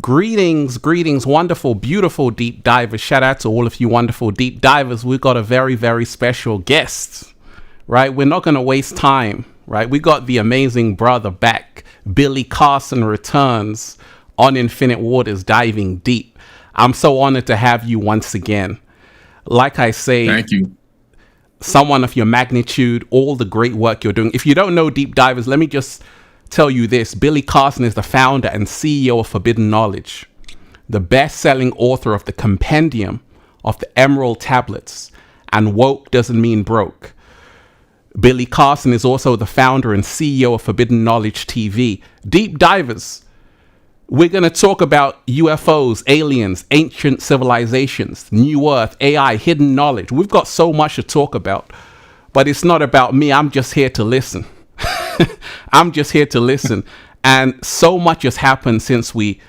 Greetings, wonderful, beautiful deep divers. Shout out to all of you wonderful deep divers. We've got a very, very special guest, right? We're not going to waste time, right? We got the amazing brother back. Billy Carson returns on Infinite Waters, diving deep. I'm so honored to have you once again. Like I say, thank you. Someone of your magnitude, all the great work you're doing. If you don't know deep divers, let me just tell you this. Billy Carson is the founder and CEO of Forbidden Knowledge, the best-selling author of the Compendium of the Emerald Tablets and Woke Doesn't Mean Broke. Billy Carson is also the founder and CEO of Forbidden Knowledge TV. Deep divers, we're going to talk about UFOs, aliens, ancient civilizations, New Earth, AI, hidden knowledge. We've got so much to talk about, but it's not about me. I'm just here to listen. I'm just here to listen. And so much has happened since we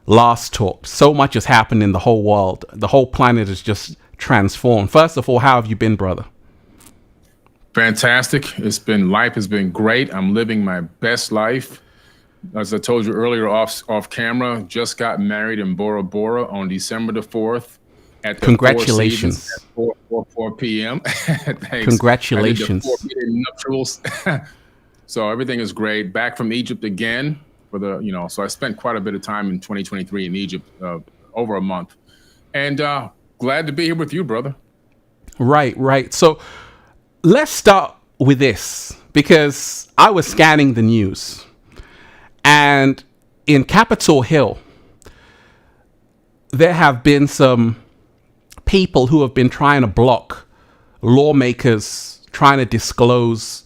last talked. So much has happened in the whole world. The whole planet is just transformed. First of all, how have you been, brother? Fantastic. Life has been great. I'm living my best life. As I told you earlier off camera, just got married in Bora Bora on December the 4th. At the Congratulations. At 4 p.m. Congratulations. I did the 4 nuptials. So everything is great. Back from Egypt again so I spent quite a bit of time in 2023 in Egypt, over a month. And glad to be here with you, brother. Right. So let's start with this, because I was scanning the news. And in Capitol Hill, there have been some people who have been trying to block lawmakers trying to disclose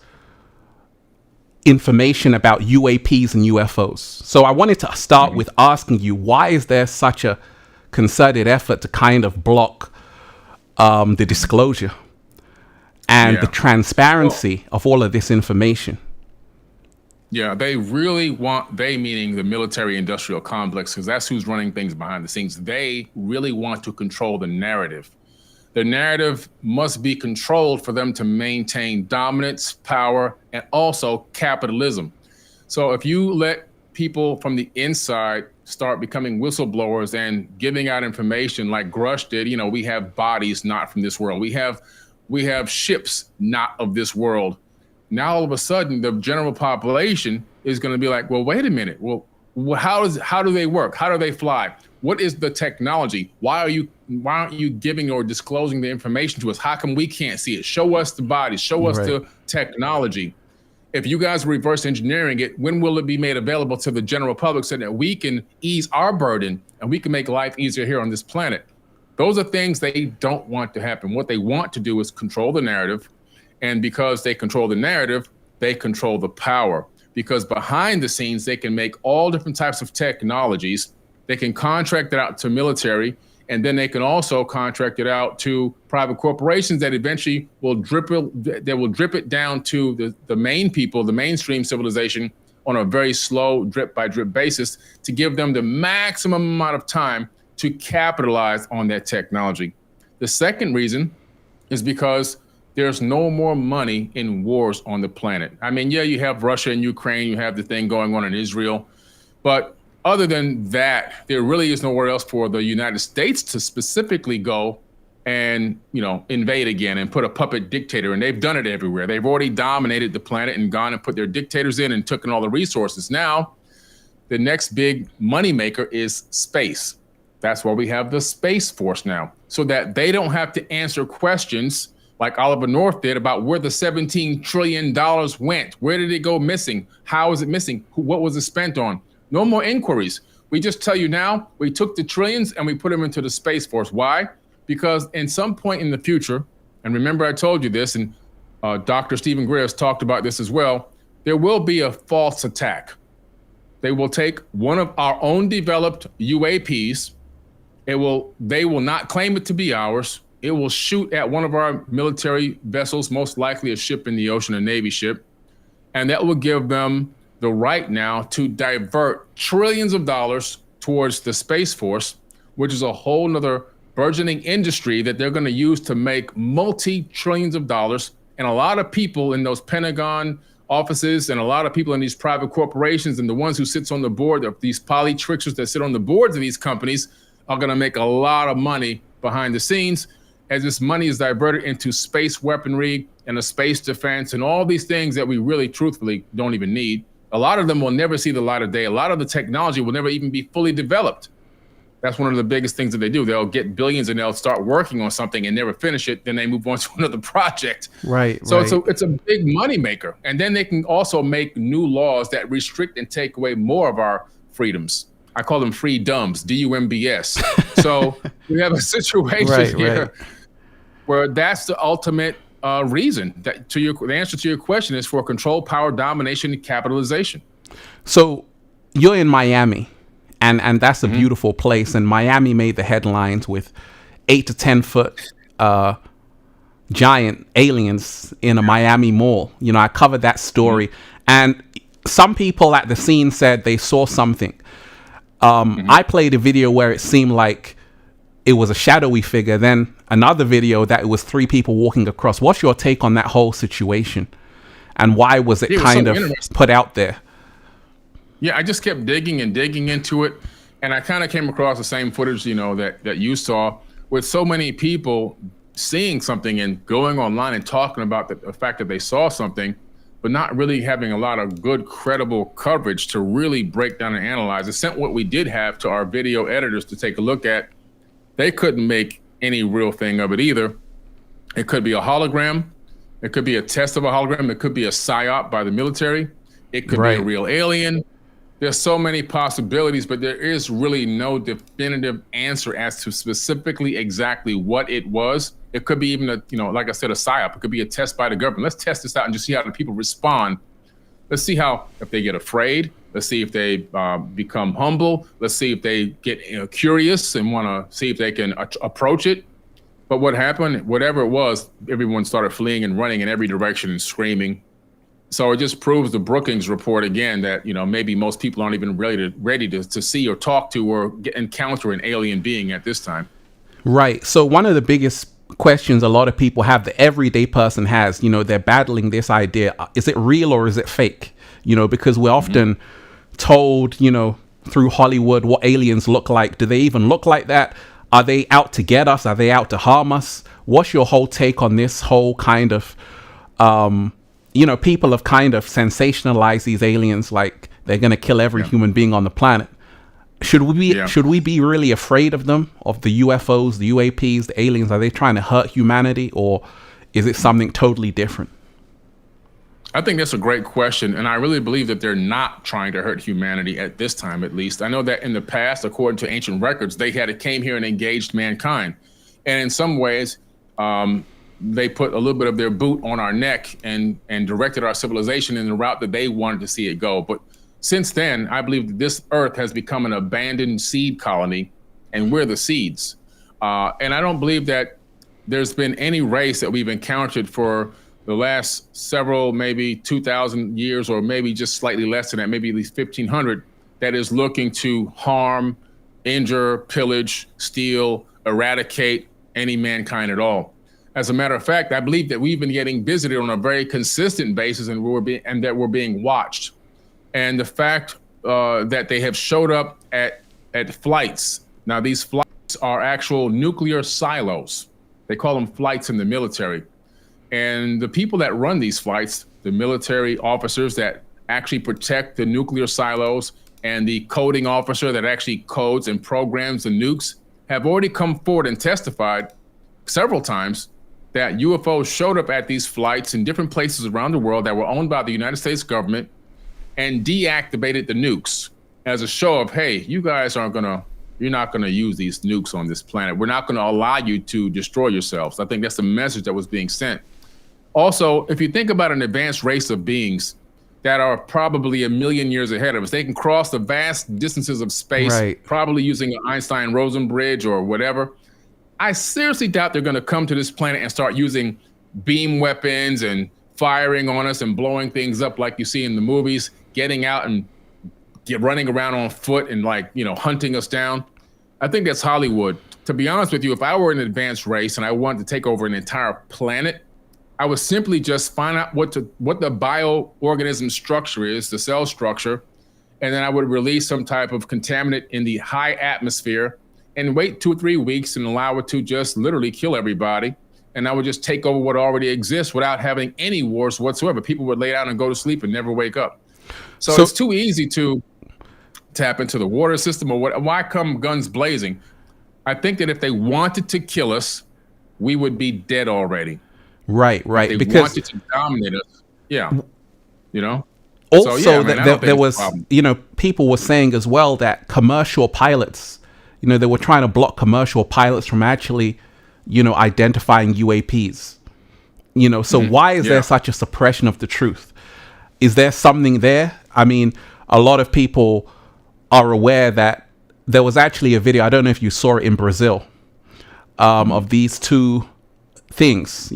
information about UAPs and UFOs. So I wanted to start with asking you, why is there such a concerted effort to kind of block the disclosure and the transparency of all of this information? Yeah, they really want, meaning the military industrial complex, because that's who's running things behind the scenes. They really want to control the narrative. The narrative must be controlled for them to maintain dominance, power, and also capitalism. So if you let people from the inside start becoming whistleblowers and giving out information like Grush did, we have bodies not from this world. We have ships not of this world. Now, all of a sudden, the general population is going to be like, well, wait a minute. Well, how do they work? How do they fly? What is the technology? Why aren't you giving or disclosing the information to us? How come we can't see it? Show us the bodies. Show us the technology. If you guys are reverse engineering it, when will it be made available to the general public so that we can ease our burden and we can make life easier here on this planet? Those are things they don't want to happen. What they want to do is control the narrative. And because they control the narrative, they control the power. Because behind the scenes, they can make all different types of technologies. They can contract it out to military, and then they can also contract it out to private corporations that eventually will drip it down to the main people, the mainstream civilization, on a very slow drip by drip basis to give them the maximum amount of time to capitalize on that technology. The second reason is because there's no more money in wars on the planet. I mean, yeah, you have Russia and Ukraine, you have the thing going on in Israel, but other than that, there really is nowhere else for the United States to specifically go and, invade again and put a puppet dictator. And they've done it everywhere. They've already dominated the planet and gone and put their dictators in and taken all the resources. Now, the next big moneymaker is space. That's why we have the Space Force now, so that they don't have to answer questions like Oliver North did about where the $17 trillion went. Where did it go missing? How is it missing? What was it spent on? No more inquiries. We just tell you now, we took the trillions and we put them into the Space Force. Why? Because in some point in the future, and remember I told you this, and Dr. Stephen Greer has talked about this as well, there will be a false attack. They will take one of our own developed UAPs. They will not claim it to be ours. It will shoot at one of our military vessels, most likely a ship in the ocean, a Navy ship. And that will give them the right now to divert trillions of dollars towards the Space Force, which is a whole nother burgeoning industry that they're going to use to make multi-trillions of dollars. And a lot of people in those Pentagon offices and a lot of people in these private corporations, and the ones who sits on the board of these polytricksters that sit on the boards of these companies are going to make a lot of money behind the scenes as this money is diverted into space weaponry and a space defense and all these things that we really truthfully don't even need. A lot of them will never see the light of day. A lot of the technology will never even be fully developed. That's one of the biggest things that they do. They'll get billions and they'll start working on something and never finish it. Then they move on to another project. Right. So it's a big money maker. And then they can also make new laws that restrict and take away more of our freedoms. I call them freedoms, D-U-M-B-S. So we have a situation here where that's the ultimate reason that the answer to your question is for control, power, domination, and capitalization. So you're in Miami, and that's a beautiful place. And Miami made the headlines with 8 to 10 foot giant aliens in a Miami mall. You know, I covered that story, and some people at the scene said they saw something. I played a video where it seemed like it was a shadowy figure, then another video that it was 3 people walking across. What's your take on that whole situation? And why was it kind of put out there? Yeah, I just kept digging and digging into it. And I kind of came across the same footage, you know, that you saw, with so many people seeing something and going online and talking about the fact that they saw something, but not really having a lot of good, credible coverage to really break down and analyze. It sent what we did have to our video editors to take a look at. They couldn't make any real thing of it either. It could be a hologram. It could be a test of a hologram. It could be a psyop by the military. It could be a real alien. There's so many possibilities, but there is really no definitive answer as to specifically exactly what it was. It could be even a, you know, like I said, a psyop. It could be a test by the government. Let's test this out and just see how the people respond. Let's see how, if they get afraid. Let's see if they become humble. Let's see if they get curious and want to see if they can approach it. But what happened, whatever it was, everyone started fleeing and running in every direction and screaming. So it just proves the Brookings report again that, you know, maybe most people aren't even ready to see or talk to or encounter an alien being at this time. Right. So one of the biggest questions a lot of people have, the everyday person has, you know, they're battling this idea. Is it real or is it fake? You know, because we're often told, you know, through Hollywood what aliens look like. Do they even look like that? Are they out to get us? Are they out to harm us? What's your whole take on this whole kind of, you know, people have kind of sensationalized these aliens like they're going to kill every human being on the planet. Should we be really afraid of them, of the UFOs, the UAPs, the aliens? Are they trying to hurt humanity, or is it something totally different? I think that's a great question, and I really believe that they're not trying to hurt humanity at this time, at least. I know that in the past, according to ancient records, they came here and engaged mankind, and in some ways, they put a little bit of their boot on our neck and directed our civilization in the route that they wanted to see it go. But since then, I believe that this Earth has become an abandoned seed colony, and we're the seeds. And I don't believe that there's been any race that we've encountered for the last several, maybe 2,000 years, or maybe just slightly less than that, maybe at least 1,500, that is looking to harm, injure, pillage, steal, eradicate any mankind at all. As a matter of fact, I believe that we've been getting visited on a very consistent basis, and that we're being watched. And the fact that they have showed up at flights. Now, these flights are actual nuclear silos. They call them flights in the military. And the people that run these flights, the military officers that actually protect the nuclear silos and the coding officer that actually codes and programs the nukes, have already come forward and testified several times that UFOs showed up at these flights in different places around the world that were owned by the United States government and deactivated the nukes as a show of, hey, you guys you're not gonna use these nukes on this planet. We're not gonna allow you to destroy yourselves. I think that's the message that was being sent. Also, if you think about an advanced race of beings that are probably 1 million years ahead of us, they can cross the vast distances of space, probably using an Einstein-Rosen bridge or whatever. I seriously doubt they're gonna come to this planet and start using beam weapons and firing on us and blowing things up like you see in the movies, getting out and running around on foot and, like, you know, hunting us down. I think that's Hollywood. To be honest with you, if I were an advanced race and I wanted to take over an entire planet, I would simply just find out what the bioorganism structure is, the cell structure, and then I would release some type of contaminant in the high atmosphere and wait 2 or 3 weeks and allow it to just literally kill everybody. And I would just take over what already exists without having any wars whatsoever. People would lay down and go to sleep and never wake up. So it's too easy to tap into the water system or what. Why come guns blazing? I think that if they wanted to kill us, we would be dead already. Right. If they wanted to dominate us. Yeah. You know? Also, so, yeah, there was, people were saying as well that commercial pilots, they were trying to block commercial pilots from actually, identifying UAPs. So why is there such a suppression of the truth? Is there something there? I mean, a lot of people are aware that there was actually a video, I don't know if you saw it in Brazil, of these two things,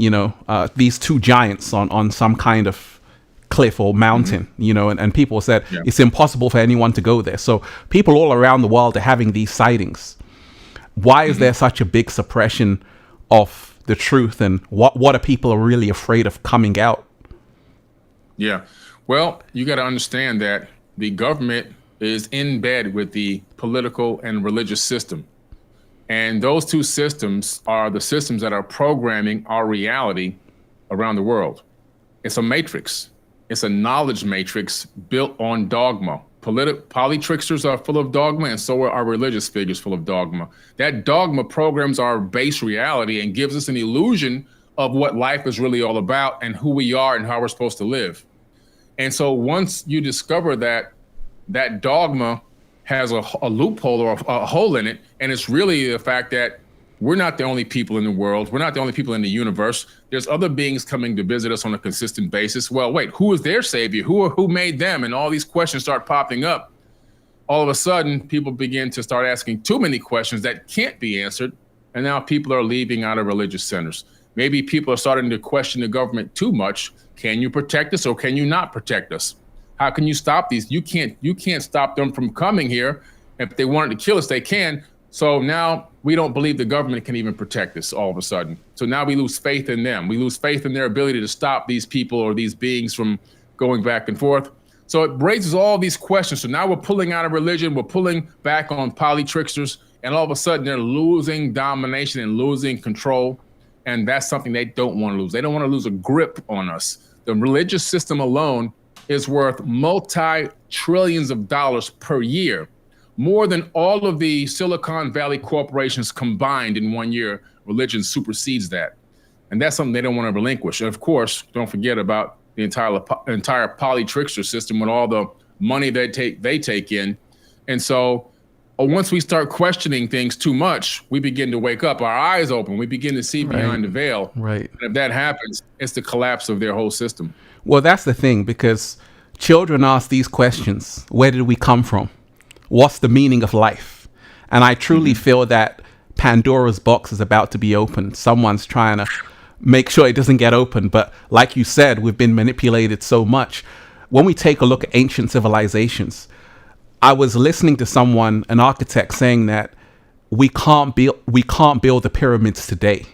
these two giants on some kind of cliff or mountain, and people said it's impossible for anyone to go there. So people all around the world are having these sightings. Why is there such a big suppression of the truth, and what are people really afraid of coming out? Yeah. Well, you got to understand that the government is in bed with the political and religious system. And those two systems are the systems that are programming our reality around the world. It's a matrix. It's a knowledge matrix built on dogma. Polytricksters are full of dogma, and so are our religious figures full of dogma. That dogma programs our base reality and gives us an illusion of what life is really all about and who we are and how we're supposed to live. And so once you discover that that dogma has a loophole or a hole in it, and it's really the fact that we're not the only people in the world. We're not the only people in the universe. There's other beings coming to visit us on a consistent basis. Well, wait, who is their savior? Who made them? And all these questions start popping up. All of a sudden, people begin to start asking too many questions that can't be answered. And now people are leaving out of religious centers. Maybe people are starting to question the government too much. Can you protect us or can you not protect us? How can you stop these? You can't stop them from coming here. If they wanted to kill us, they can. So now we don't believe the government can even protect us all of a sudden. So now we lose faith in them. We lose faith in their ability to stop these people or these beings from going back and forth. So it raises all these questions. So now we're pulling out of religion. We're pulling back on polytricksters. And all of a sudden they're losing domination and losing control. And that's something they don't want to lose. They don't want to lose a grip on us. The religious system alone is worth multi-trillions of dollars per year. More than all of the Silicon Valley corporations combined in 1 year. Religion supersedes that. And that's something they don't want to relinquish. And of course, don't forget about the entire polytrickster system with all the money they take in. And so once we start questioning things too much, we begin to wake up, our eyes open, we begin to see behind the veil. Right. And if that happens, it's the collapse of their whole system. Well, that's the thing, because children ask these questions. Where did we come from? What's the meaning of life? And I truly feel that Pandora's box is about to be opened. Someone's trying to make sure it doesn't get open. But like you said, we've been manipulated so much. When we take a look at ancient civilizations, I was listening to someone, an architect, saying that we can't build the pyramids today.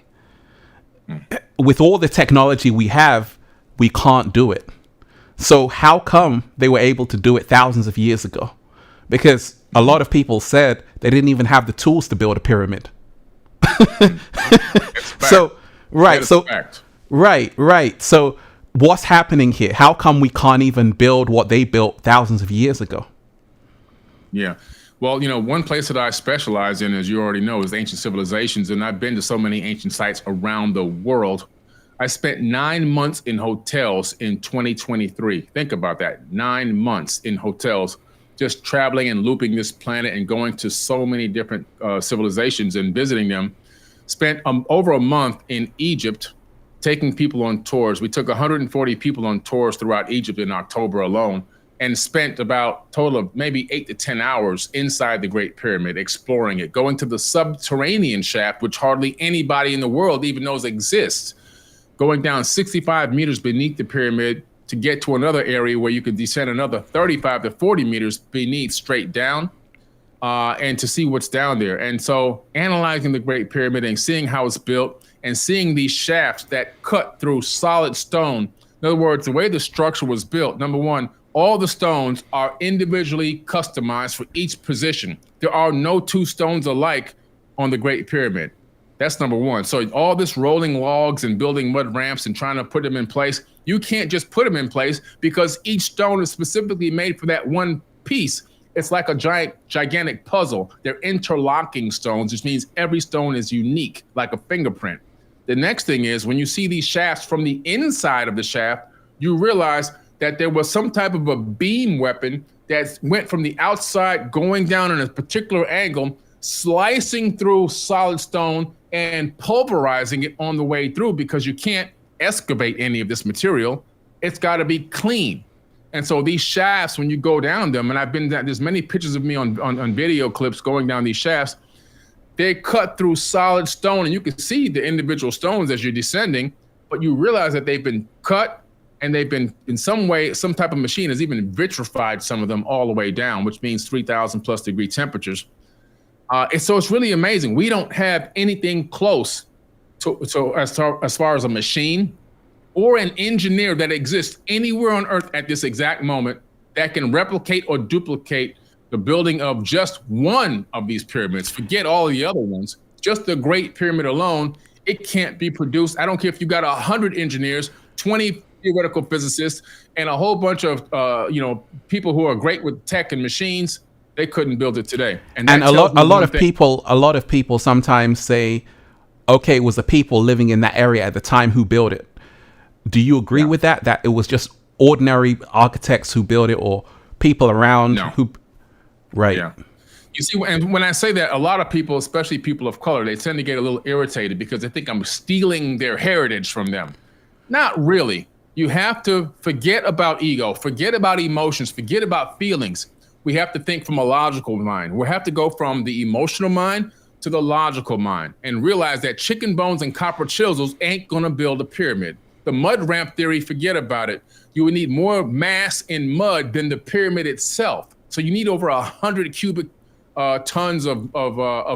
With all the technology we have, we can't do it. So how come they were able to do it thousands of years ago? Because a lot of people said they didn't even have the tools to build a pyramid. So, right. So, right. So what's happening here? How come we can't even build what they built thousands of years ago? Yeah. Well, one place that I specialize in, as you already know, is ancient civilizations. And I've been to so many ancient sites around the world. I spent 9 months in hotels in 2023. Think about that. 9 months in hotels, just traveling and looping this planet and going to so many different civilizations and visiting them. Spent over a month in Egypt, taking people on tours. We took 140 people on tours throughout Egypt in October alone, and spent about total of maybe 8 to 10 hours inside the Great Pyramid, exploring it, going to the subterranean shaft, which hardly anybody in the world even knows exists, going down 65 meters beneath the pyramid to get to another area where you could descend another 35 to 40 meters beneath straight down. and to see what's down there. And so analyzing the Great Pyramid and seeing how it's built and seeing these shafts that cut through solid stone. In other words, the way the structure was built, number one, all the stones are individually customized for each position. There are no two stones alike on the Great Pyramid. That's number one. So all this rolling logs and building mud ramps and trying to put them in place, you can't just put them in place because each stone is specifically made for that one piece. It's like a gigantic puzzle. They're interlocking stones, which means every stone is unique, like a fingerprint. The next thing is when you see these shafts from the inside of the shaft, you realize that there was some type of a beam weapon that went from the outside, going down in a particular angle, slicing through solid stone and pulverizing it on the way through, because you can't excavate any of this material. It's got to be clean. And so these shafts, when you go down them, and I've been down, there's many pictures of me on video clips going down these shafts, they cut through solid stone, and you can see the individual stones as you're descending, but you realize that they've been cut and they've been, in some way, some type of machine has even vitrified some of them all the way down, which means 3,000 plus degree temperatures. And so it's really amazing. We don't have anything close to as far as a machine or an engineer that exists anywhere on Earth at this exact moment that can replicate or duplicate the building of just one of these pyramids. Forget all the other ones. Just the Great Pyramid alone, it can't be produced. I don't care if you got 100 engineers, 20 theoretical physicists, and a whole bunch of people who are great with tech and machines. They couldn't build it today. And a lot of people sometimes say, okay, it was the people living in that area at the time who built it. Do you agree with that? That it was just ordinary architects who built it, or people around who? Right. Yeah. You see, and when I say that, a lot of people, especially people of color, they tend to get a little irritated because they think I'm stealing their heritage from them. Not really. You have to forget about ego, forget about emotions, forget about feelings. We have to think from a logical mind. We have to go from the emotional mind to the logical mind and realize that chicken bones and copper chisels ain't going to build a pyramid. The mud ramp theory, forget about it. You would need more mass in mud than the pyramid itself. So you need over 100 cubic tons of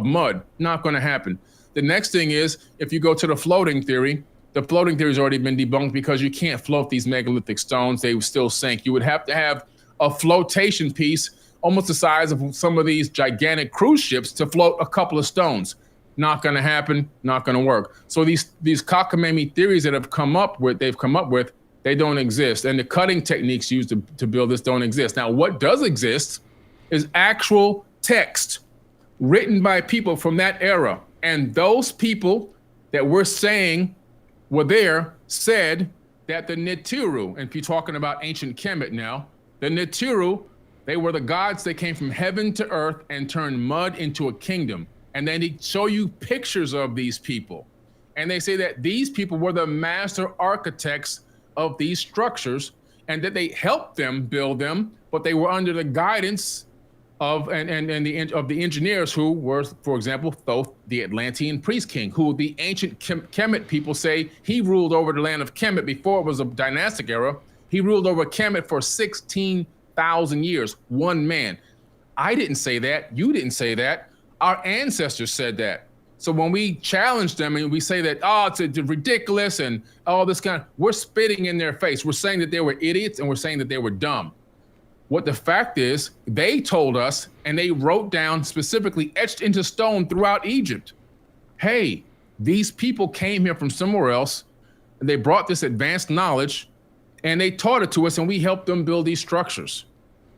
mud. Not going to happen. The next thing is, if you go to the floating theory has already been debunked because you can't float these megalithic stones. They would still sink. You would have to have a flotation piece almost the size of some of these gigantic cruise ships to float a couple of stones. Not going to happen, not going to work. So these cockamamie theories that they've come up with, they don't exist. And the cutting techniques used to build this don't exist. Now, what does exist is actual text written by people from that era. And those people that we're saying were there said that the Nitiru, and if you're talking about ancient Kemet now, the Nitiru, they were the gods that came from heaven to earth and turned mud into a kingdom. And then they show you pictures of these people. And they say that these people were the master architects of these structures and that they helped them build them, but they were under the guidance of the engineers who were, for example, Thoth, the Atlantean priest king, who the ancient Kemet people say he ruled over the land of Kemet before it was a dynastic era. He ruled over Kemet for 16,000 years, one man. I didn't say that. You didn't say that. Our ancestors said that. So when we challenge them and we say that, it's ridiculous and all this we're spitting in their face. We're saying that they were idiots and we're saying that they were dumb. What the fact is, they told us, and they wrote down specifically, etched into stone throughout Egypt, hey, these people came here from somewhere else, and they brought this advanced knowledge, and they taught it to us, and we helped them build these structures.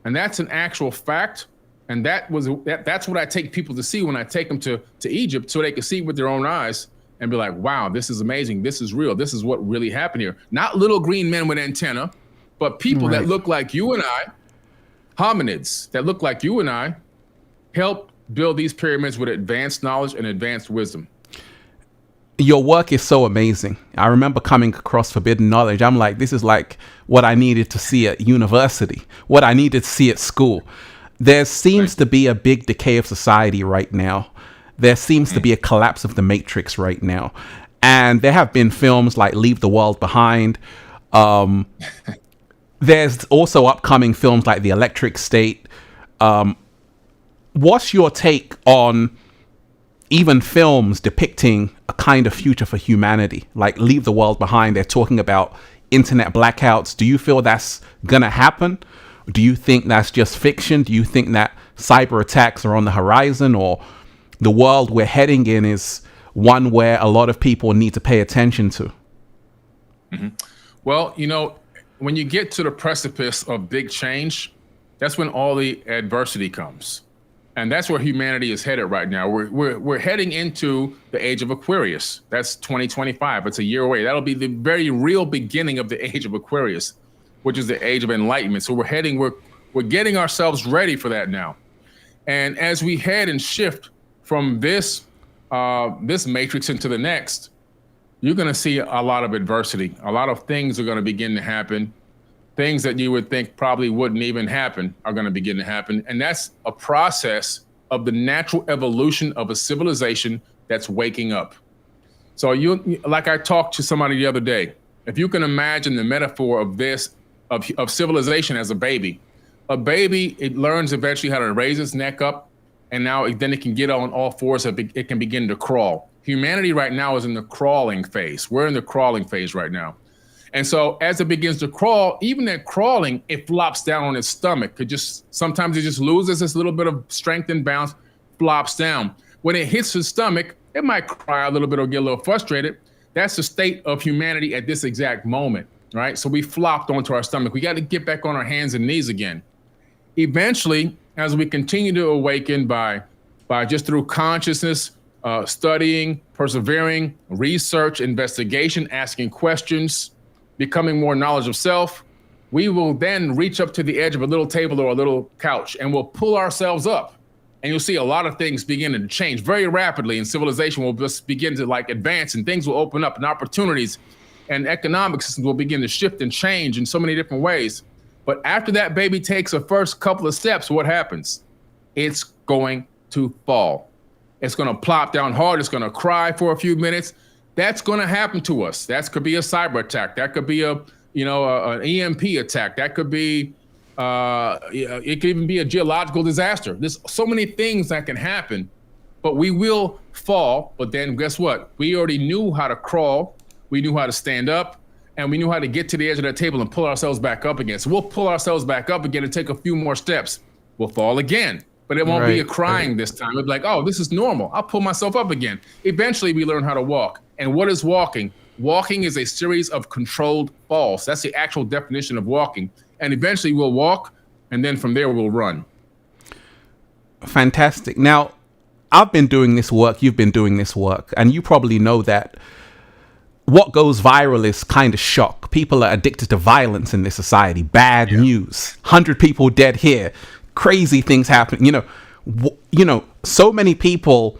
And that's an actual fact, and that's what I take people to see when I take them to Egypt, so they can see with their own eyes and be like, wow, this is amazing, this is real, this is what really happened here. Not little green men with antenna, but people that look like you and I, hominids that look like you and I, helped build these pyramids with advanced knowledge and advanced wisdom. Your work is so amazing. I remember coming across Forbidden Knowledge. I'm like, this is like what I needed to see at university, what I needed to see at school. There seems to be a big decay of society right now. There seems to be a collapse of the matrix right now. And there have been films like Leave the World Behind. There's also upcoming films like The Electric State. what's your take on even films depicting a kind of future for humanity, like Leave the World Behind? They're talking about internet blackouts. Do you feel that's gonna happen? Do you think that's just fiction? Do you think that cyber attacks are on the horizon, or the world we're heading in is one where a lot of people need to pay attention to? Mm-hmm. Well, when you get to the precipice of big change, that's when all the adversity comes. And that's where humanity is headed right now. We're heading into the age of Aquarius. That's 2025. It's a year away. That'll be the very real beginning of the age of Aquarius, which is the age of enlightenment. So we're getting ourselves ready for that now. And as we head and shift from this matrix into the next, you're going to see a lot of adversity. A lot of things are going to begin to happen. Things that you would think probably wouldn't even happen are going to begin to happen. And that's a process of the natural evolution of a civilization that's waking up. So like I talked to somebody the other day, if you can imagine the metaphor of this, of civilization as a baby, it learns eventually how to raise its neck up, and now then it can get on all fours, so it can begin to crawl. Humanity right now is in the crawling phase. We're in the crawling phase right now. And so as it begins to crawl, even that crawling, it flops down on its stomach. Sometimes it just loses this little bit of strength and bounce, flops down. When it hits the stomach, it might cry a little bit or get a little frustrated. That's the state of humanity at this exact moment, right? So we flopped onto our stomach. We got to get back on our hands and knees again. Eventually, as we continue to awaken by just through consciousness, studying, persevering, research, investigation, asking questions, becoming more knowledge of self, we will then reach up to the edge of a little table or a little couch, and we'll pull ourselves up. And you'll see a lot of things begin to change very rapidly, and civilization will just begin to advance, and things will open up, and opportunities and economic systems will begin to shift and change in so many different ways. But after that baby takes a first couple of steps, what happens? It's going to fall. It's going to plop down hard. It's going to cry for a few minutes. That's going to happen to us. That could be a cyber attack. That could be an EMP attack. That could be, it could even be a geological disaster. There's so many things that can happen, but we will fall. But then guess what? We already knew how to crawl. We knew how to stand up, and we knew how to get to the edge of that table and pull ourselves back up again. So we'll pull ourselves back up again and take a few more steps. We'll fall again. But it won't be a crying this time. It'll be like, oh, this is normal. I'll pull myself up again. Eventually, we learn how to walk. And what is walking? Walking is a series of controlled falls. That's the actual definition of walking. And eventually, we'll walk, and then from there, we'll run. Fantastic. Now, I've been doing this work. You've been doing this work. And you probably know that what goes viral is kind of shock. People are addicted to violence in this society. Bad news. 100 people dead here. Crazy things happen. So many people,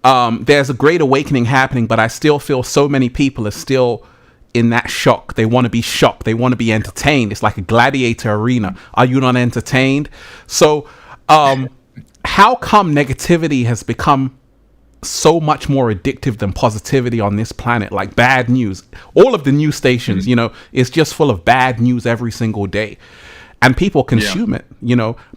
there's a great awakening happening, but I still feel so many people are still in that shock. They want to be shocked. They want to be entertained. It's like a gladiator arena. Are you not entertained? So how come negativity has become so much more addictive than positivity on this planet? Like bad news. All of the news stations, it's just full of bad news every single day. And people consume it,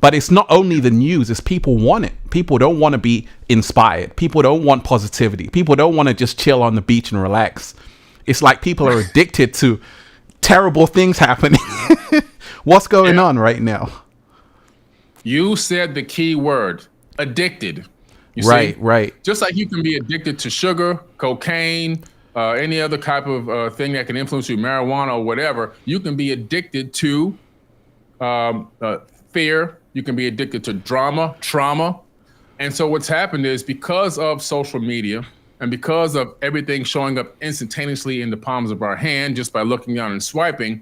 but it's not only the news, it's people want it. People don't want to be inspired. People don't want positivity. People don't want to just chill on the beach and relax. It's like people are addicted to terrible things happening. What's going on right now? You said the key word, addicted. Right. Just like you can be addicted to sugar, cocaine, any other type of thing that can influence you, marijuana or whatever, you can be addicted to fear. You can be addicted to drama, trauma. And so what's happened is because of social media and because of everything showing up instantaneously in the palms of our hand, just by looking down and swiping,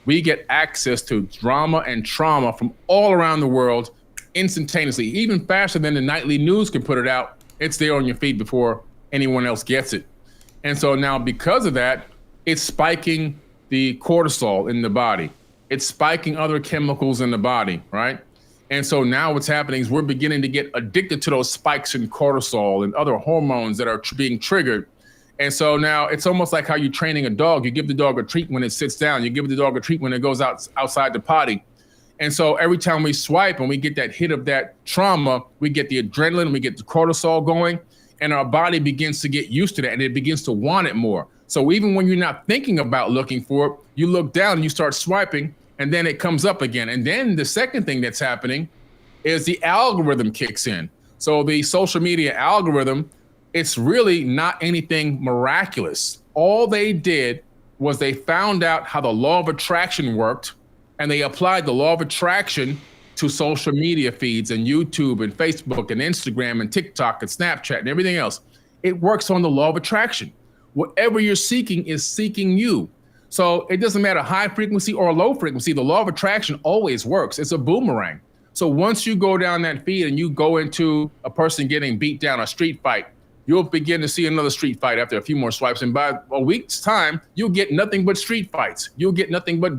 we get access to drama and trauma from all around the world instantaneously, even faster than the nightly news can put it out. It's there on your feed before anyone else gets it. And so now because of that, it's spiking the cortisol in the body. It's spiking other chemicals in the body, right? And so now what's happening is we're beginning to get addicted to those spikes in cortisol and other hormones that are being triggered. And so now it's almost like how you're training a dog. You give the dog a treat when it sits down. You give the dog a treat when it goes outside the potty. And so every time we swipe and we get that hit of that trauma, we get the adrenaline, we get the cortisol going, and our body begins to get used to that and it begins to want it more. So even when you're not thinking about looking for it, you look down and you start swiping, and then it comes up again. And then the second thing that's happening is the algorithm kicks in. So the social media algorithm, it's really not anything miraculous. All they did was they found out how the law of attraction worked, and they applied the law of attraction to social media feeds and YouTube and Facebook and Instagram and TikTok and Snapchat and everything else. It works on the law of attraction. Whatever you're seeking is seeking you. So it doesn't matter high frequency or low frequency. The law of attraction always works. It's a boomerang. So once you go down that feed and you go into a person getting beat down, a street fight, you'll begin to see another street fight after a few more swipes. And by a week's time, you'll get nothing but street fights. You'll get nothing but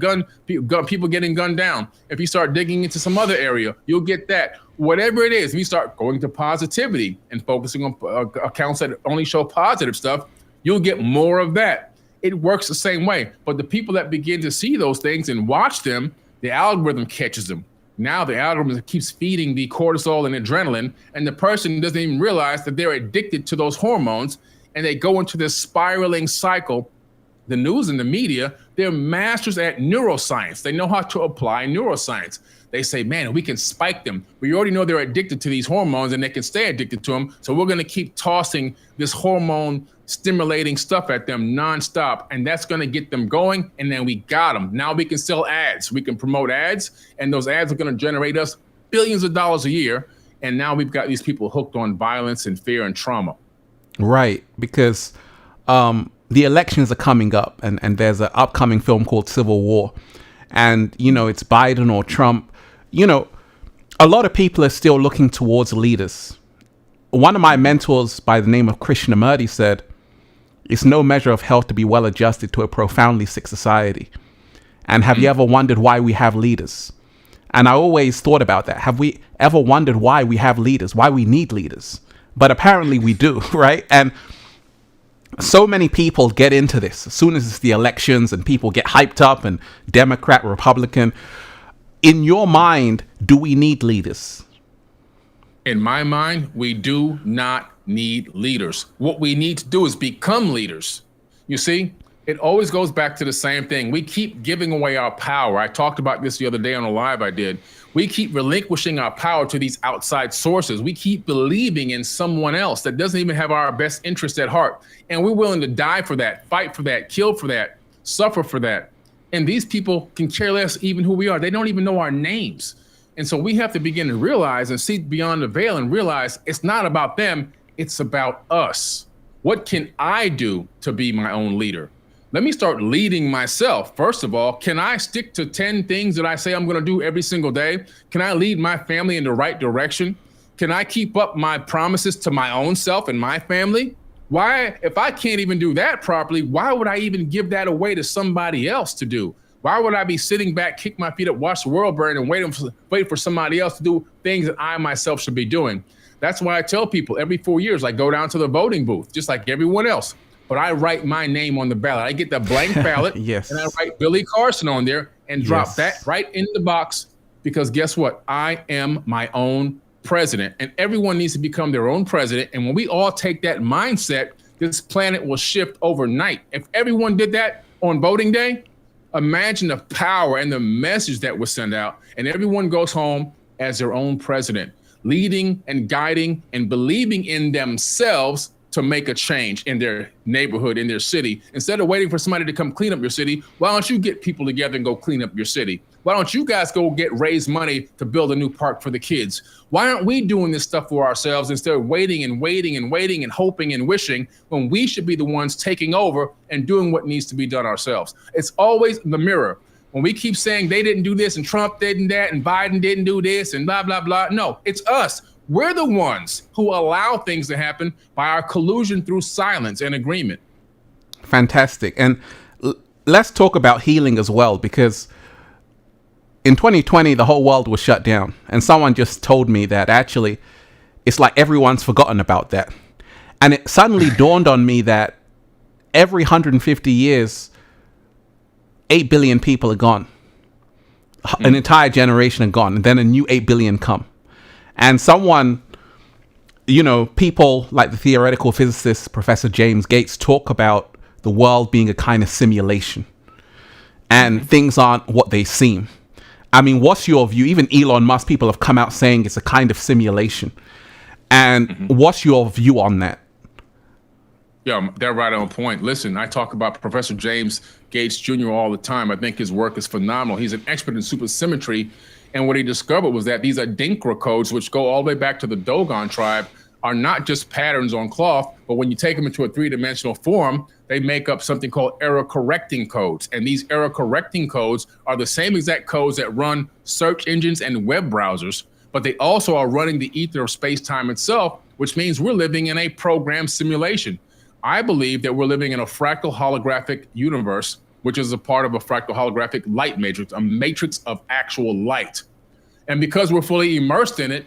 people getting gunned down. If you start digging into some other area, you'll get that. Whatever it is, if you start going to positivity and focusing on accounts that only show positive stuff, you'll get more of that. It works the same way. But the people that begin to see those things and watch them, the algorithm catches them. Now the algorithm keeps feeding the cortisol and adrenaline, and the person doesn't even realize that they're addicted to those hormones, and they go into this spiraling cycle. The news and the media, they're masters at neuroscience. They know how to apply neuroscience. They say, man, we can spike them. We already know they're addicted to these hormones and they can stay addicted to them. So we're going to keep tossing this hormone stimulating stuff at them nonstop. And that's going to get them going. And then we got them. Now we can sell ads. We can promote ads. And those ads are going to generate us billions of dollars a year. And now we've got these people hooked on violence and fear and trauma. Right. Because the elections are coming up, and there's an upcoming film called Civil War. And, you know, it's Biden or Trump. You know, a lot of people are still looking towards leaders. One of my mentors by the name of Krishnamurti said, it's no measure of health to be well adjusted to a profoundly sick society. And have you ever wondered why we have leaders? And I always thought about that. Have we ever wondered why we have leaders, why we need leaders? But apparently we do, right? And so many people get into this as soon as it's the elections and people get hyped up and Democrat, Republican. In your mind, do we need leaders? In my mind, we do not need leaders. What we need to do is become leaders. You see, it always goes back to the same thing. We keep giving away our power. I talked about this the other day on a live I did. We keep relinquishing our power to these outside sources. We keep believing in someone else that doesn't even have our best interest at heart. And we're willing to die for that, fight for that, kill for that, suffer for that. And these people can care less even who we are. They don't even know our names. And so we have to begin to realize and see beyond the veil and realize it's not about them. It's about us. What can I do to be my own leader? Let me start leading myself. First of all, can I stick to 10 things that I say I'm going to do every single day? Can I lead my family in the right direction? Can I keep up my promises to my own self and my family? Why, if I can't even do that properly, why would I even give that away to somebody else to do? Why would I be sitting back, kick my feet up, watch the world burn, and wait for somebody else to do things that I myself should be doing? That's why I tell people every 4 years, I go down to the voting booth, just like everyone else. But I write my name on the ballot. I get the blank ballot, yes. And I write Billy Carson on there and drop that right in the box. Because guess what? I am my own president, and everyone needs to become their own president. And when we all take that mindset, this planet will shift overnight. If everyone did that on voting day, imagine the power and the message that would send out, and everyone goes home as their own president, leading and guiding and believing in themselves to make a change in their neighborhood, in their city. Instead of waiting for somebody to come clean up your city, why don't you get people together and go clean up your city? Why don't you guys go raise money to build a new park for the kids? Why aren't we doing this stuff for ourselves instead of waiting and hoping and wishing, when we should be the ones taking over and doing what needs to be done ourselves? It's always the mirror. When we keep saying they didn't do this and Trump didn't that and Biden didn't do this and blah, blah, blah. No, it's us. We're the ones who allow things to happen by our collusion through silence and agreement. Fantastic. And let's talk about healing as well, because in 2020, the whole world was shut down. And someone just told me that actually it's like everyone's forgotten about that. And it suddenly dawned on me that every 150 years, 8 billion people are gone. an entire generation are gone, and then a new 8 billion come. And someone, people like the theoretical physicist Professor James Gates talk about the world being a kind of simulation, and things aren't what they seem. I mean, what's your view? Even Elon Musk, people have come out saying it's a kind of simulation. And what's your view on that? Yeah, they're right on point. Listen, I talk about Professor James Gates Jr. all the time. I think his work is phenomenal. He's an expert in supersymmetry. And what he discovered was that these Adinkra codes, which go all the way back to the Dogon tribe, are not just patterns on cloth, but when you take them into a three-dimensional form, they make up something called error-correcting codes. And these error-correcting codes are the same exact codes that run search engines and web browsers, but they also are running the ether of space-time itself, which means we're living in a program simulation. I believe that we're living in a fractal holographic universe, which is a part of a fractal holographic light matrix, a matrix of actual light. And because we're fully immersed in it,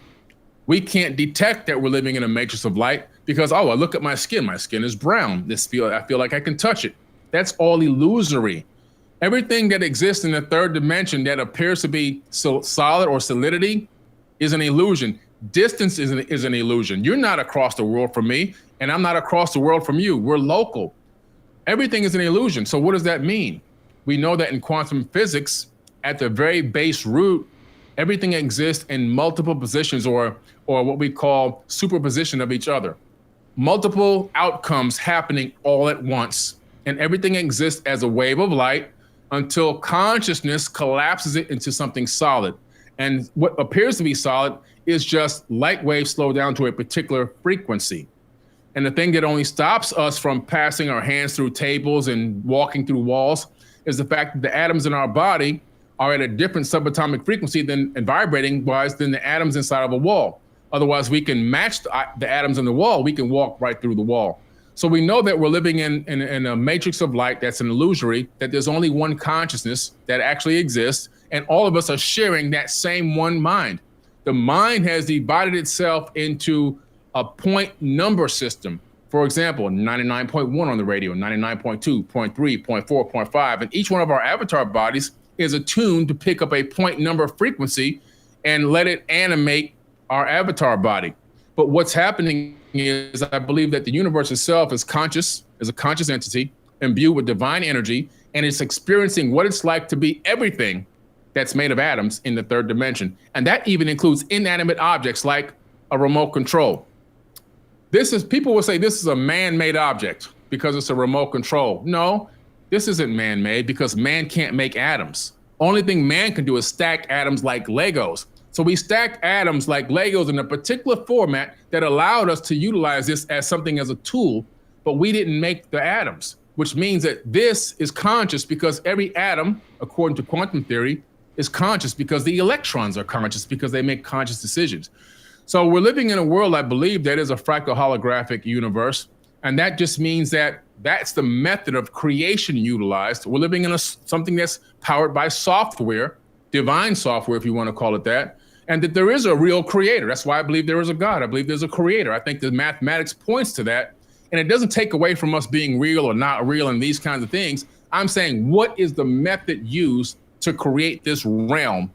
we can't detect that we're living in a matrix of light because, I look at my skin. My skin is brown. I feel like I can touch it. That's all illusory. Everything that exists in the third dimension that appears to be solid or solidity is an illusion. Distance is an illusion. You're not across the world from me, and I'm not across the world from you. We're local. Everything is an illusion. So what does that mean? We know that in quantum physics, at the very base root, everything exists in multiple positions or what we call superposition of each other. Multiple outcomes happening all at once. And everything exists as a wave of light until consciousness collapses it into something solid. And what appears to be solid is just light waves slow down to a particular frequency. And the thing that only stops us from passing our hands through tables and walking through walls is the fact that the atoms in our body are at a different subatomic frequency and vibrating wise than the atoms inside of a wall. Otherwise, we can match the atoms in the wall. We can walk right through the wall. So we know that we're living in a matrix of light that's an illusory, that there's only one consciousness that actually exists, and all of us are sharing that same one mind. The mind has divided itself into a point number system. For example, 99.1 on the radio, 99.2, 0.3, 0.4, 0.5, and each one of our avatar bodies is attuned to pick up a point number frequency and let it animate our avatar body. But what's happening is I believe that the universe itself is conscious, is a conscious entity imbued with divine energy, and it's experiencing what it's like to be everything that's made of atoms in the third dimension. And that even includes inanimate objects like a remote control. People will say this is a man-made object because it's a remote control. No, this isn't man-made because man can't make atoms. Only thing man can do is stack atoms like Legos. So we stacked atoms like Legos in a particular format that allowed us to utilize this as something as a tool, but we didn't make the atoms, which means that this is conscious because every atom, according to quantum theory, is conscious because the electrons are conscious because they make conscious decisions. So we're living in a world, I believe, that is a fractal holographic universe. And that just means that that's the method of creation utilized. We're living in something that's powered by software, divine software, if you want to call it that, and that there is a real creator. That's why I believe there is a God. I believe there's a creator. I think the mathematics points to that. And it doesn't take away from us being real or not real and these kinds of things. I'm saying, what is the method used to create this realm?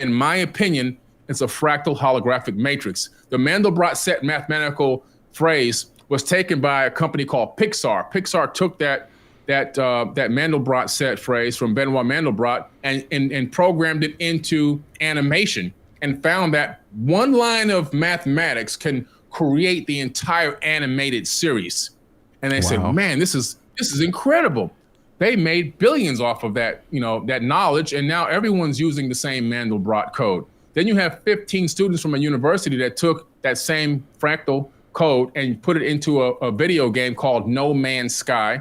In my opinion, it's a fractal holographic matrix. The Mandelbrot set mathematical phrase was taken by a company called Pixar. Pixar took that Mandelbrot set phrase from Benoit Mandelbrot and programmed it into animation and found that one line of mathematics can create the entire animated series. And they said, man, this is incredible. They made billions off of that, that knowledge, and now everyone's using the same Mandelbrot code. Then you have 15 students from a university that took that same fractal code and put it into a video game called No Man's Sky.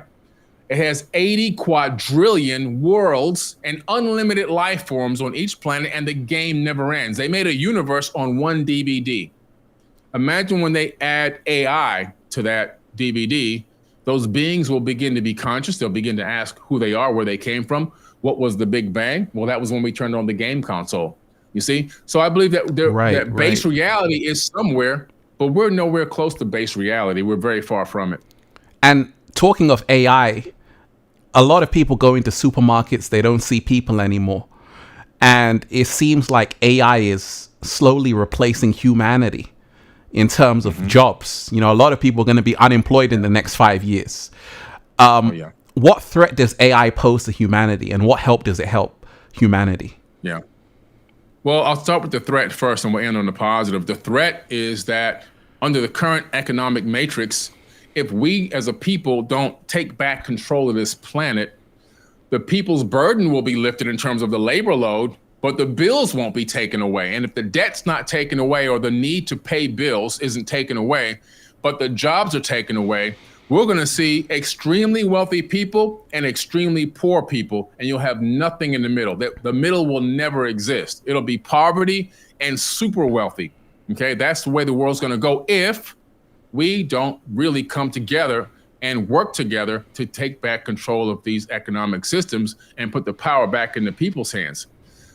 It has 80 quadrillion worlds and unlimited life forms on each planet, and the game never ends. They made a universe on one DVD. Imagine when they add AI to that DVD, those beings will begin to be conscious. They'll begin to ask who they are, where they came from, what was the Big Bang? Well, that was when we turned on the game console. You see? So I believe that that base reality is somewhere, but we're nowhere close to base reality. We're very far from it. And talking of AI, a lot of people go into supermarkets, they don't see people anymore. And it seems like AI is slowly replacing humanity in terms of jobs. You know, a lot of people are going to be unemployed in the next 5 years. Oh yeah. What threat does AI pose to humanity, and what help does it help humanity? Yeah. Well, I'll start with the threat first and we'll end on the positive. The threat is that under the current economic matrix, if we as a people don't take back control of this planet, the people's burden will be lifted in terms of the labor load, but the bills won't be taken away. And if the debt's not taken away or the need to pay bills isn't taken away, but the jobs are taken away, we're going to see extremely wealthy people and extremely poor people, and you'll have nothing in the middle. The middle will never exist. It'll be poverty and super wealthy. Okay, that's the way the world's going to go if we don't really come together and work together to take back control of these economic systems and put the power back in the people's hands.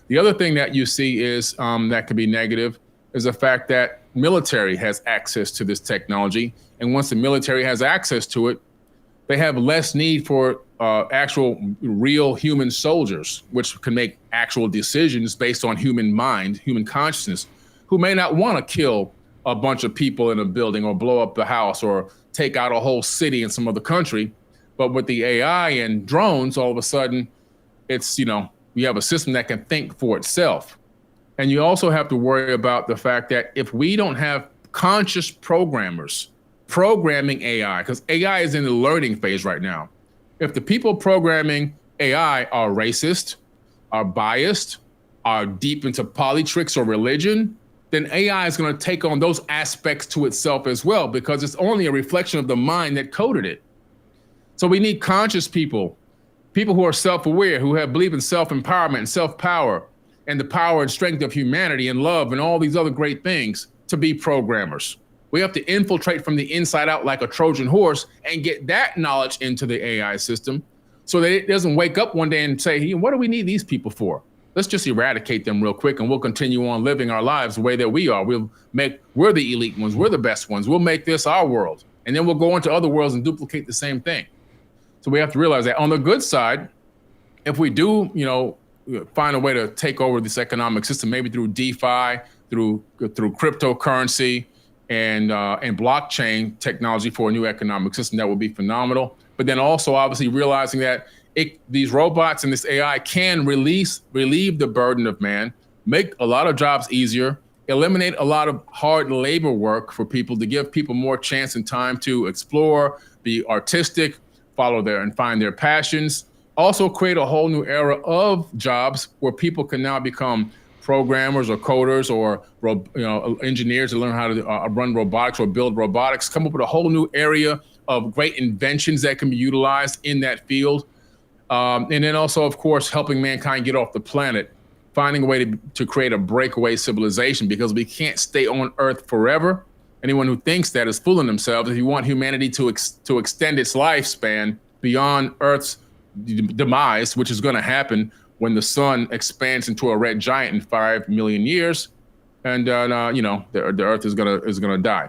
The other thing that you see is that could be negative is the fact that military has access to this technology. And once the military has access to it, they have less need for actual real human soldiers, which can make actual decisions based on human mind, human consciousness, who may not want to kill a bunch of people in a building or blow up the house or take out a whole city in some other country. But with the AI and drones, all of a sudden, it's, you know, we have a system that can think for itself. And you also have to worry about the fact that if we don't have conscious programmers programming AI, because AI is in the learning phase right now. If the people programming AI are racist, are biased, are deep into politics or religion, then AI is going to take on those aspects to itself as well, because it's only a reflection of the mind that coded it. So we need conscious people, people who are self-aware, who have believe in self-empowerment and self-power and the power and strength of humanity and love and all these other great things to be programmers. We have to infiltrate from the inside out like a Trojan horse and get that knowledge into the AI system so that it doesn't wake up one day and say, hey, what do we need these people for? Let's just eradicate them real quick and we'll continue on living our lives the way that we are. We're the elite ones. We're the best ones. We'll make this our world. And then we'll go into other worlds and duplicate the same thing. So we have to realize that on the good side, if we do, find a way to take over this economic system, maybe through DeFi, through cryptocurrency and blockchain technology for a new economic system, that would be phenomenal. But then also obviously realizing that these robots and this AI can relieve the burden of man, make a lot of jobs easier, eliminate a lot of hard labor work for people to give people more chance and time to explore, be artistic, follow and find their passions. Also create a whole new era of jobs where people can now become programmers or coders or engineers to learn how to run robotics or build robotics, come up with a whole new area of great inventions that can be utilized in that field. And then also, of course, helping mankind get off the planet, finding a way to create a breakaway civilization, because we can't stay on Earth forever. Anyone who thinks that is fooling themselves. If you want humanity to extend its lifespan beyond Earth's demise, which is going to happen when the sun expands into a red giant in 5 million years, and the Earth is gonna die.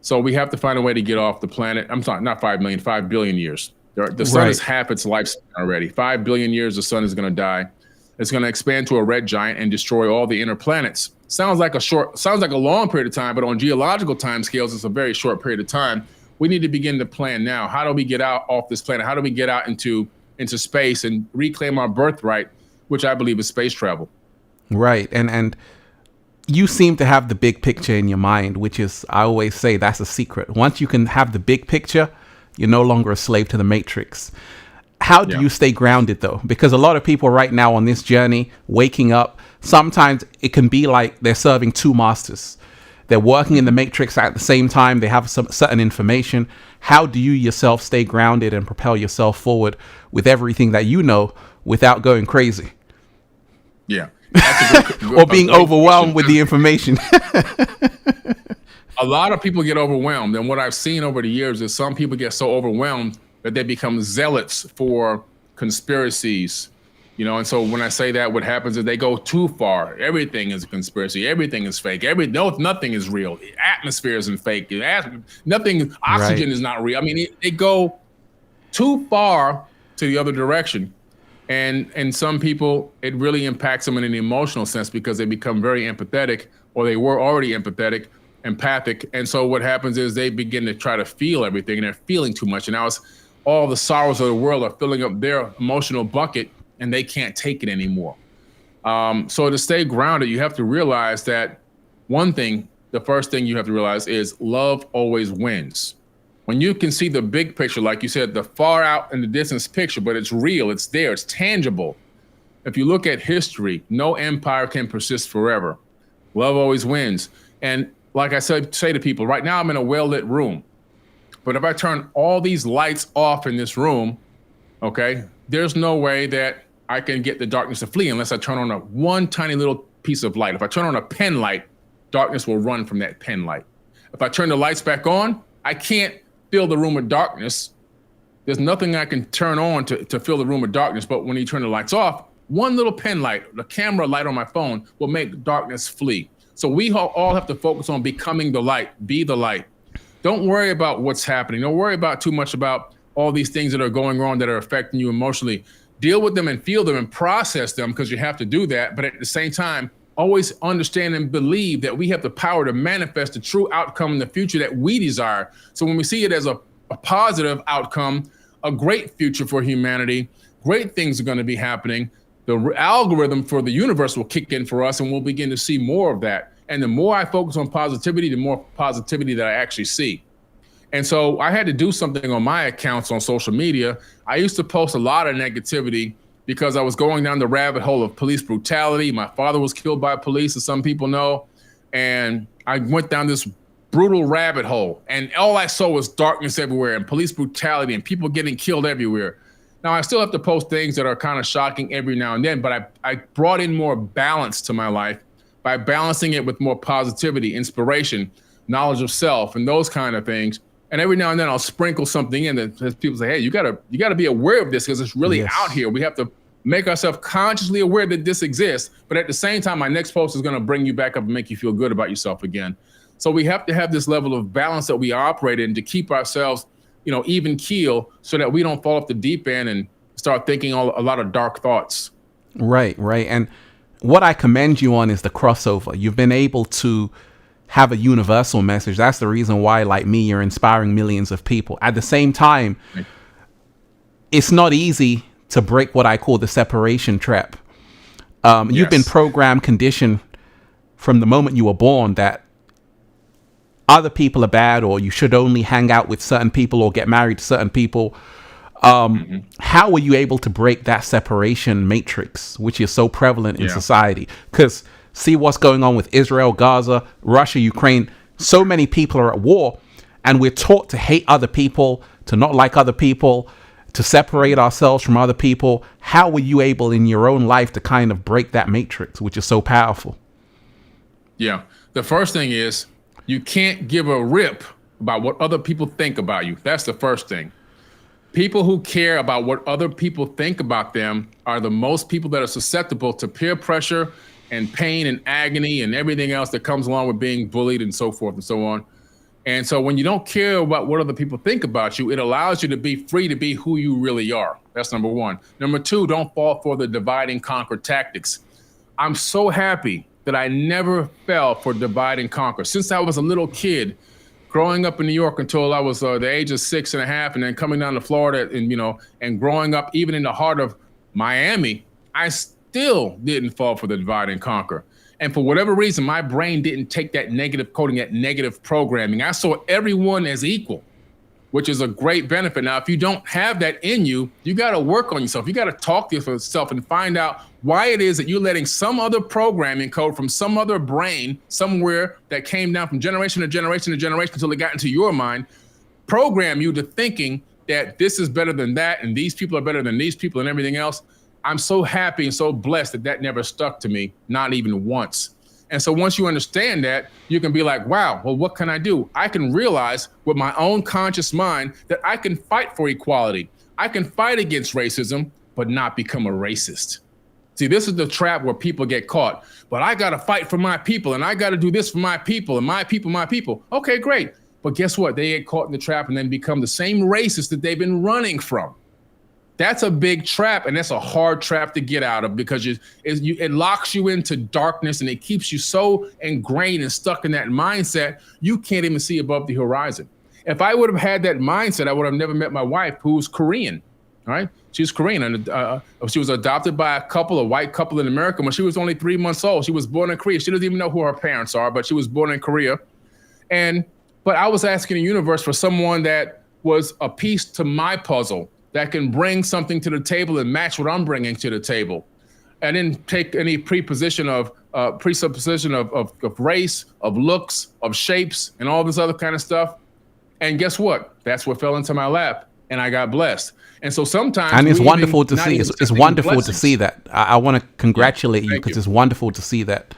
So we have to find a way to get off the planet. I'm sorry, not 5 million, 5 billion years. The sun is half its lifespan already. 5 billion years, the sun is going to die. It's going to expand to a red giant and destroy all the inner planets. Sounds like a long period of time, but on geological timescales, it's a very short period of time. We need to begin to plan now. How do we get out off this planet? How do we get out into space and reclaim our birthright, which I believe is space travel? Right, and you seem to have the big picture in your mind, which is, I always say, that's a secret. Once you can have the big picture, you're no longer a slave to the matrix. How do you stay grounded, though? Because a lot of people right now on this journey, waking up, sometimes it can be like they're serving two masters. They're working in the matrix at the same time. They have some certain information. How do you yourself stay grounded and propel yourself forward with everything that you know without going crazy? Yeah. Or being overwhelmed with the information. A lot of people get overwhelmed. And what I've seen over the years is some people get so overwhelmed that they become zealots for conspiracies. And so when I say that, what happens is they go too far. Everything is a conspiracy. Everything is fake. Nothing is real. Atmosphere isn't fake. Nothing, oxygen is not real. I mean, they go too far to the other direction. And some people, it really impacts them in an emotional sense because they become very empathetic, or they were already empathic. And so what happens is they begin to try to feel everything, and they're feeling too much. And now it's all the sorrows of the world are filling up their emotional bucket, and they can't take it anymore. So to stay grounded, you have to realize that the first thing you have to realize is love always wins. When you can see the big picture, like you said, the far out in the distance picture, but it's real, it's there, it's tangible. If you look at history, no empire can persist forever. Love always wins. And like I say to people, right now I'm in a well-lit room. But if I turn all these lights off in this room, okay, there's no way that I can get the darkness to flee unless I turn on one tiny little piece of light. If I turn on a pen light, darkness will run from that pen light. If I turn the lights back on, I can't fill the room with darkness. There's nothing I can turn on to fill the room with darkness. But when you turn the lights off, one little pen light, the camera light on my phone, will make darkness flee. So we all have to focus on becoming the light, be the light. Don't worry about what's happening. Don't worry about too much about all these things that are going on that are affecting you emotionally. Deal with them and feel them and process them, because you have to do that. But at the same time, always understand and believe that we have the power to manifest the true outcome in the future that we desire. So when we see it as a positive outcome, a great future for humanity, great things are going to be happening. The algorithm for the universe will kick in for us, and we'll begin to see more of that. And the more I focus on positivity, the more positivity that I actually see. And so I had to do something on my accounts on social media. I used to post a lot of negativity because I was going down the rabbit hole of police brutality. My father was killed by police, as some people know. And I went down this brutal rabbit hole, and all I saw was darkness everywhere and police brutality and people getting killed everywhere. Now, I still have to post things that are kind of shocking every now and then, but I brought in more balance to my life by balancing it with more positivity, inspiration, knowledge of self, and those kind of things. And every now and then I'll sprinkle something in that people say, hey, you gotta be aware of this because it's really out here. We have to make ourselves consciously aware that this exists. But at the same time, my next post is gonna bring you back up and make you feel good about yourself again. So we have to have this level of balance that we operate in to keep ourselves, even keel, so that we don't fall off the deep end and start thinking a lot of dark thoughts. Right. And what I commend you on is the crossover. You've been able to have a universal message. That's the reason why, like me, you're inspiring millions of people. At the same time, it's not easy to break what I call the separation trap. You've been programmed, conditioned from the moment you were born that other people are bad, or you should only hang out with certain people or get married to certain people. How were you able to break that separation matrix, which is so prevalent in society? Because see what's going on with Israel, Gaza, Russia, Ukraine. So many people are at war, and we're taught to hate other people, to not like other people, to separate ourselves from other people. How were you able in your own life to kind of break that matrix, which is so powerful? Yeah. The first thing is you can't give a rip about what other people think about you. That's the first thing. People who care about what other people think about them are the most people that are susceptible to peer pressure and pain and agony and everything else that comes along with being bullied and so forth and so on. And so when you don't care about what other people think about you, it allows you to be free to be who you really are. That's number one. Number two, don't fall for the divide and conquer tactics. I'm so happy that I never fell for divide and conquer. Since I was a little kid, growing up in New York until I was the age of 6.5, and then coming down to Florida and growing up even in the heart of Miami, I still didn't fall for the divide and conquer. And for whatever reason, my brain didn't take that negative coding, that negative programming. I saw everyone as equal, which is a great benefit. Now, if you don't have that in you, you got to work on yourself. You got to talk to yourself and find out why it is that you're letting some other programming code from some other brain somewhere that came down from generation to generation to generation until it got into your mind, program you to thinking that this is better than that and these people are better than these people and everything else. I'm so happy and so blessed that never stuck to me, not even once. And so once you understand that, you can be like, wow, well, what can I do? I can realize with my own conscious mind that I can fight for equality. I can fight against racism, but not become a racist. See, this is the trap where people get caught. But I got to fight for my people, and I got to do this for my people, and my people, my people. Okay, great. But guess what? They get caught in the trap and then become the same racist that they've been running from. That's a big trap, and that's a hard trap to get out of because it locks you into darkness, and it keeps you so ingrained and stuck in that mindset, you can't even see above the horizon. If I would have had that mindset, I would have never met my wife, who's Korean, right? She's Korean, and she was adopted by a white couple in America when she was only 3 months old. She was born in Korea. She doesn't even know who her parents are, but she was born in Korea. But I was asking the universe for someone that was a piece to my puzzle, that can bring something to the table and match what I'm bringing to the table. And then take any presupposition of race, of looks, of shapes, and all this other kind of stuff. And guess what? That's what fell into my lap, and I got blessed. And so sometimes, and it's wonderful to see. It's wonderful to see that. I want to congratulate you because it's wonderful to see that.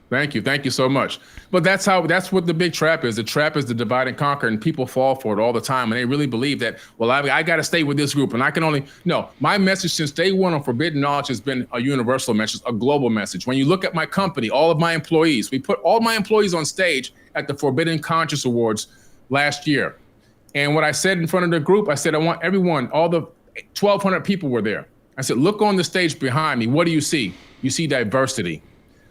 Thank you so much. But that's what the big trap is. The trap is the divide and conquer, and people fall for it all the time. And they really believe that, well, I got to stay with this group, and I can only, no, my message since day one on Forbidden Knowledge has been a universal message, a global message. When you look at my company, all of my employees, we put all my employees on stage at the Forbidden Conscious Awards last year. And what I said in front of the group, I said, I want everyone, all the 1,200 people were there. I said, look on the stage behind me. What do you see? You see diversity.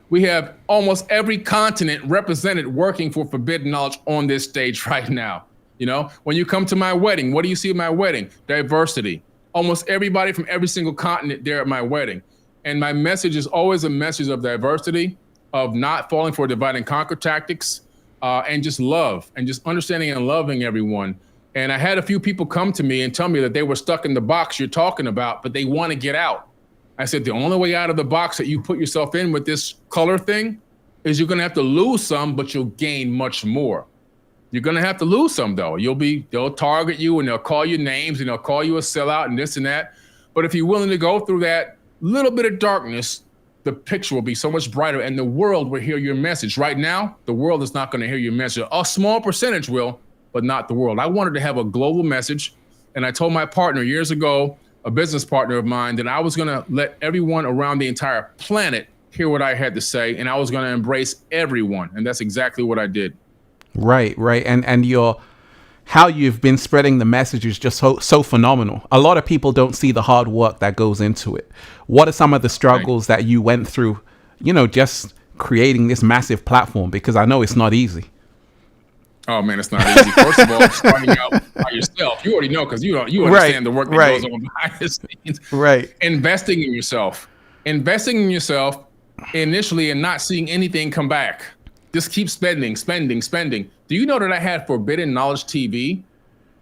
We have almost every continent represented working for Forbidden Knowledge on this stage right now. You know, when you come to my wedding, what do you see at my wedding? Diversity. Almost everybody from every single continent there at my wedding. And my message is always a message of diversity, of not falling for divide and conquer tactics, and just love, and just understanding and loving everyone. And I had a few people come to me and tell me that they were stuck in the box you're talking about, but they want to get out. I said, the only way out of the box that you put yourself in with this color thing is you're going to have to lose some, but you'll gain much more. You're going to have to lose some, though. They'll target you, and they'll call you names, and they'll call you a sellout and this and that. But if you're willing to go through that little bit of darkness, the picture will be so much brighter, and the world will hear your message. Right now, the world is not going to hear your message. A small percentage will, but not the world. I wanted to have a global message, and I told my partner years ago, a business partner of mine, that I was going to let everyone around the entire planet hear what I had to say, and I was going to embrace everyone. And that's exactly what I did. Right. And how you've been spreading the message is just so phenomenal. A lot of people don't see the hard work that goes into it. What are some of the struggles that you went through, just creating this massive platform? Because I know it's not easy. Oh man, it's not easy. First of all, starting out by yourself, you already know, because you understand the work that goes on behind the scenes. Right. Investing in yourself initially, and not seeing anything come back. Just keep spending. Do you know that I had Forbidden Knowledge TV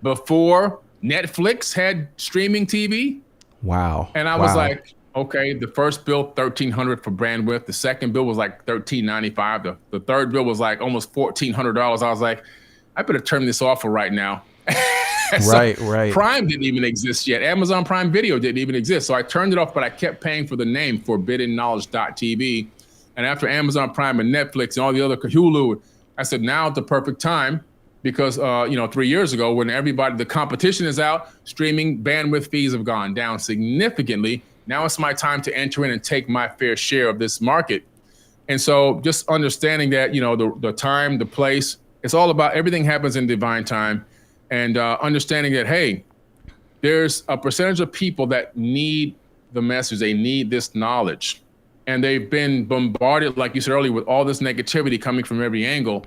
before Netflix had streaming TV? Wow. And I was like, okay, the first bill, $1,300 for bandwidth. The second bill was like $1,395. The third bill was like almost $1,400. I was like, I better turn this off for right now. Right. Prime didn't even exist yet. Amazon Prime Video didn't even exist. So I turned it off, but I kept paying for the name forbiddenknowledge.tv. And after Amazon Prime and Netflix and all the other Hulu, I said, now it's the perfect time, because 3 years ago, when the competition is out, streaming bandwidth fees have gone down significantly. Now it's my time to enter in and take my fair share of this market. And so just understanding that, the time, the place, it's all about, everything happens in divine time. And understanding that, hey, there's a percentage of people that need the message. They need this knowledge. And they've been bombarded, like you said earlier, with all this negativity coming from every angle.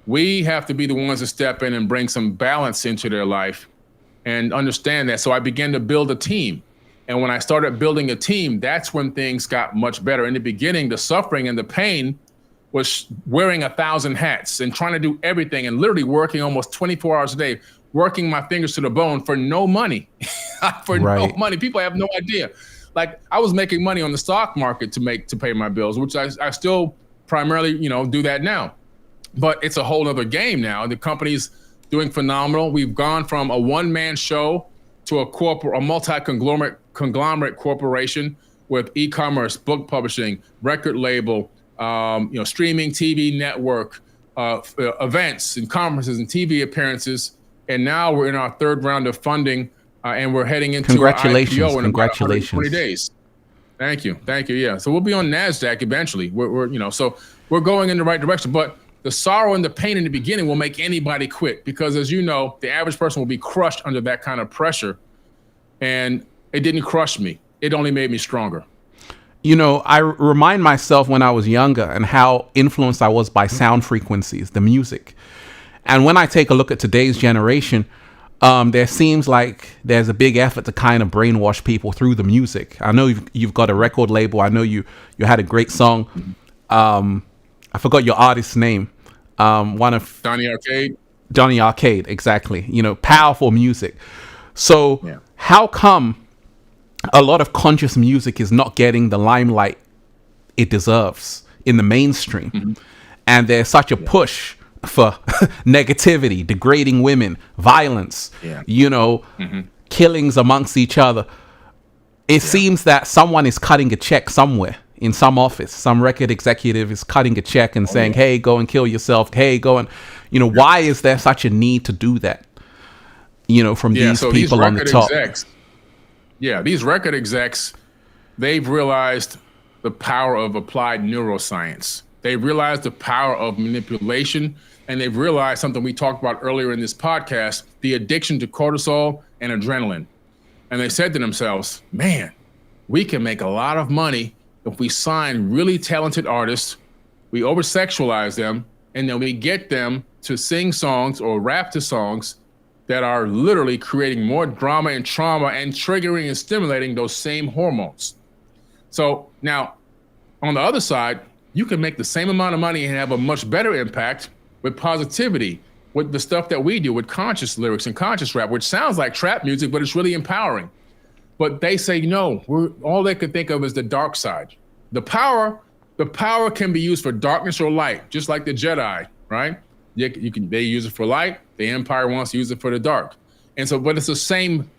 We have to be the ones to step in and bring some balance into their life and understand that. So I began to build a team. And when I started building a team, that's when things got much better. In the beginning, the suffering and the pain was wearing 1,000 hats and trying to do everything, and literally working almost 24 hours a day, working my fingers to the bone for no money. No money. People have no idea. Like, I was making money on the stock market to pay my bills, which I still primarily, do that now. But it's a whole other game now. The company's doing phenomenal. We've gone from a one-man show to a multi-conglomerate corporation with e-commerce, book publishing, record label, streaming TV network, events and conferences and TV appearances. And now we're in our third round of funding, and we're heading into Congratulations. our IPO in about 120 days. Thank you. Yeah. So we'll be on NASDAQ eventually. So we're going in the right direction. But the sorrow and the pain in the beginning will make anybody quit, because, as you know, the average person will be crushed under that kind of pressure. and it didn't crush me. It only made me stronger. You know, I remind myself when I was younger and how influenced I was by sound frequencies, the music. And when I take a look at today's generation, there seems like there's a big effort to kind of brainwash people through the music. I know you've got a record label. I know you had a great song. I forgot your artist's name. One of Donny Arcade, exactly. You know, powerful music. So how come a lot of conscious music is not getting the limelight it deserves in the mainstream? And there's such a push for negativity, degrading women, violence, you know, killings amongst each other. It seems that someone is cutting a check somewhere in some office. Some record executive is cutting a check and saying, hey, go and kill yourself. Hey, go and, you know, why is there such a need to do that? You know, from these people on the top. These record execs, they've realized the power of applied neuroscience. They've realized the power of manipulation, and they've realized something we talked about earlier in this podcast, the addiction to cortisol and adrenaline. And they said to themselves, man, we can make a lot of money if we sign really talented artists, we over-sexualize them, and then we get them to sing songs or rap to songs that are literally creating more drama and trauma and triggering and stimulating those same hormones. So now, on the other side, you can make the same amount of money and have a much better impact with positivity, with the stuff that we do, with conscious lyrics and conscious rap, which sounds like trap music, but it's really empowering. But they say, no, all they could think of is the dark side. The power can be used for darkness or light, just like the Jedi, right? They use it for light. The Empire wants to use it for the dark. And so, but it's the same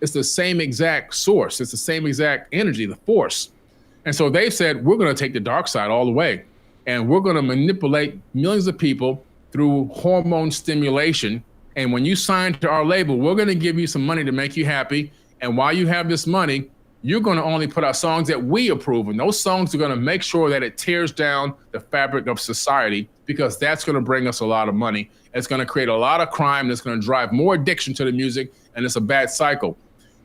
exact source. It's the same exact energy, the force. And so they've said, we're going to take the dark side all the way. And we're going to manipulate millions of people through hormone stimulation. And when you sign to our label, we're going to give you some money to make you happy. And while you have this money, you're going to only put out songs that we approve. And those songs are going to make sure that it tears down the fabric of society, because that's going to bring us a lot of money. It's going to create a lot of crime. That's going to drive more addiction to the music. And it's a bad cycle.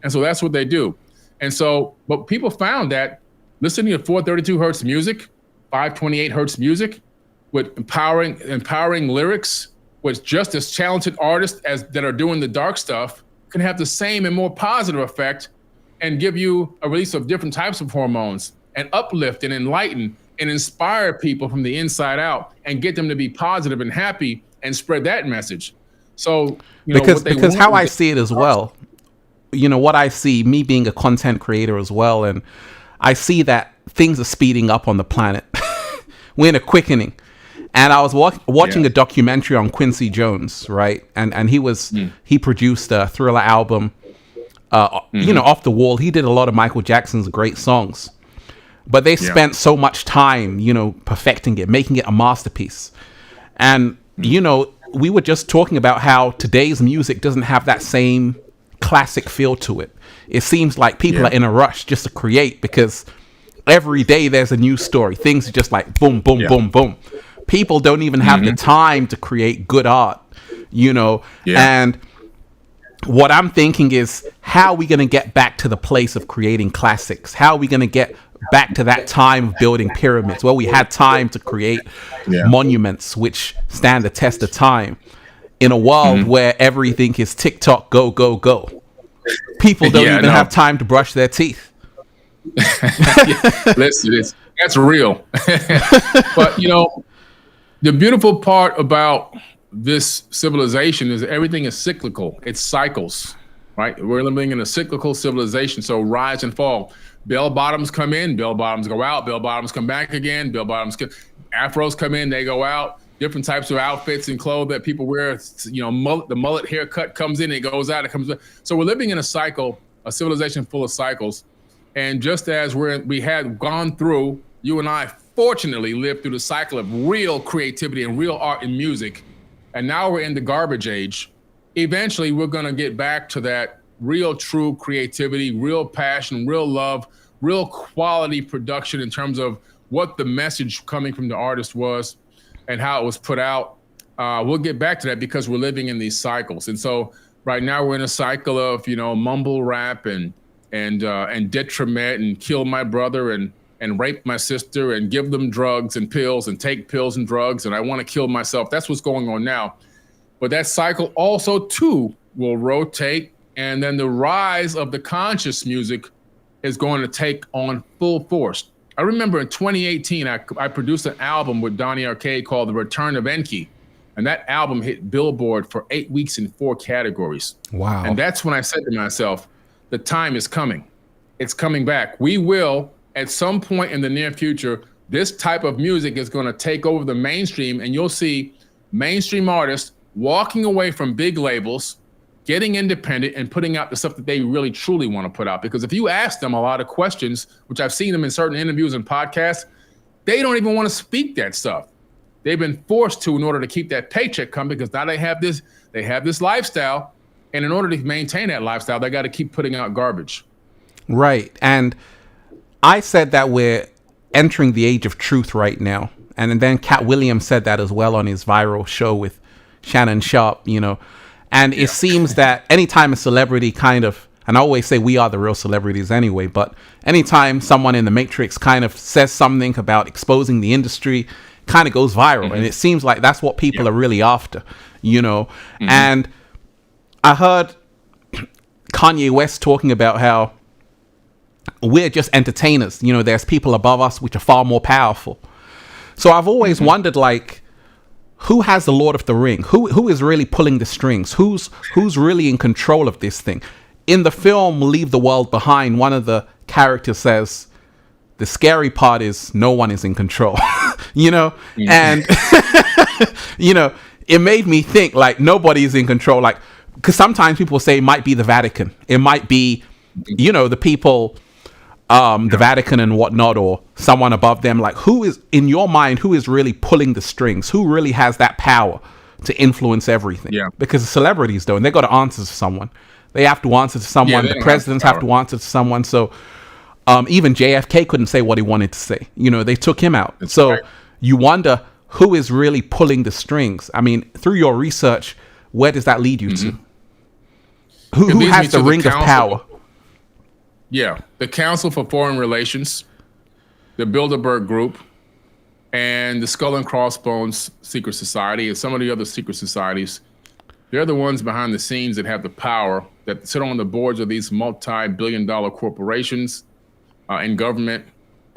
And so that's what they do. And so, but people found that listening to 432 hertz music, 528 hertz music, with empowering lyrics, with just as talented artists as that are doing the dark stuff, can have the same and more positive effect and give you a release of different types of hormones and uplift and enlighten and inspire people from the inside out and get them to be positive and happy and spread that message. So, you know, because how I see it as well, you know, what I see, me being a content creator as well, and I see that things are speeding up on the planet. We're in a quickening. And I was watching a documentary on Quincy Jones, right? And he produced a Thriller album, you know, off the wall. He did a lot of Michael Jackson's great songs. But they spent so much time, you know, perfecting it, making it a masterpiece. And, you know, we were just talking about how today's music doesn't have that same classic feel to it. It seems like people are in a rush just to create, because every day there's a new story. Things are just like boom, boom, boom, boom. People don't even have the time to create good art, you know. And what I'm thinking is, how are we going to get back to the place of creating classics? How are we going to get back to that time of building pyramids, where we had time to create monuments which stand the test of time, in a world where everything is TikTok, go, go, go? People don't even have time to brush their teeth. Listen, that's real. But, you know, the beautiful part about this civilization is everything is cyclical. It's cycles, right? We're living in a cyclical civilization. So rise and fall. Bell bottoms come in, bell bottoms go out, bell bottoms come back again, afros come in, they go out. Different types of outfits and clothes that people wear, you know, the mullet haircut comes in, it goes out, it comes in. So we're living in a cycle, a civilization full of cycles. And just as we had gone through, you and I fortunately lived through the cycle of real creativity and real art and music, and now we're in the garbage age. Eventually, we're going to get back to that real, true creativity, real passion, real love, real quality production in terms of what the message coming from the artist was and how it was put out. We'll get back to that, because we're living in these cycles. And so right now we're in a cycle of, you know, mumble rap and and detriment and kill my brother and rape my sister and give them drugs and pills and take pills and drugs, and I want to kill myself. That's what's going on now. But that cycle also too will rotate, and then the rise of the conscious music is going to take on full force. I remember in 2018, I produced an album with Donnie Arcade called The Return of Enki. And that album hit Billboard for 8 weeks in 4 categories. Wow. And that's when I said to myself, the time is coming. It's coming back. We will, at some point in the near future, this type of music is going to take over the mainstream, and you'll see mainstream artists walking away from big labels, getting independent, and putting out the stuff that they really truly want to put out. Because if you ask them a lot of questions, which I've seen them in certain interviews and podcasts, they don't even want to speak that stuff. They've been forced to in order to keep that paycheck coming, because now they have this lifestyle. And in order to maintain that lifestyle, they got to keep putting out garbage. Right. And I said that we're entering the age of truth right now. And then Cat Williams said that as well on his viral show with Shannon Sharp, And it seems that anytime a celebrity kind of, and I always say we are the real celebrities anyway, but anytime someone in the Matrix kind of says something about exposing the industry, kind of goes viral. And it seems like that's what people are really after, And I heard Kanye West talking about how we're just entertainers. There's people above us which are far more powerful. So I've always wondered, like, who has the Lord of the Ring? Who is really pulling the strings? Who's really in control of this thing? In the film Leave the World Behind, one of the characters says, the scary part is no one is in control, and, it made me think, like, nobody is in control. Like, because sometimes people say it might be the Vatican. It might be, the people, the Vatican and whatnot, or someone above them. Like, who is, in your mind, who is really pulling the strings? Who really has that power to influence everything? Yeah. Because the celebrities don't. They got to answer to someone. They have to answer to someone. The presidents have to answer to someone. So even JFK couldn't say what he wanted to say. They took him out. That's so right. You wonder who is really pulling the strings. I mean, through your research, where does that lead you to? Who has the ring of power? Yeah, the Council for Foreign Relations, the Bilderberg Group, and the Skull and Crossbones Secret Society, and some of the other secret societies. They're the ones behind the scenes that have the power, that sit on the boards of these multi-billion-dollar corporations and government,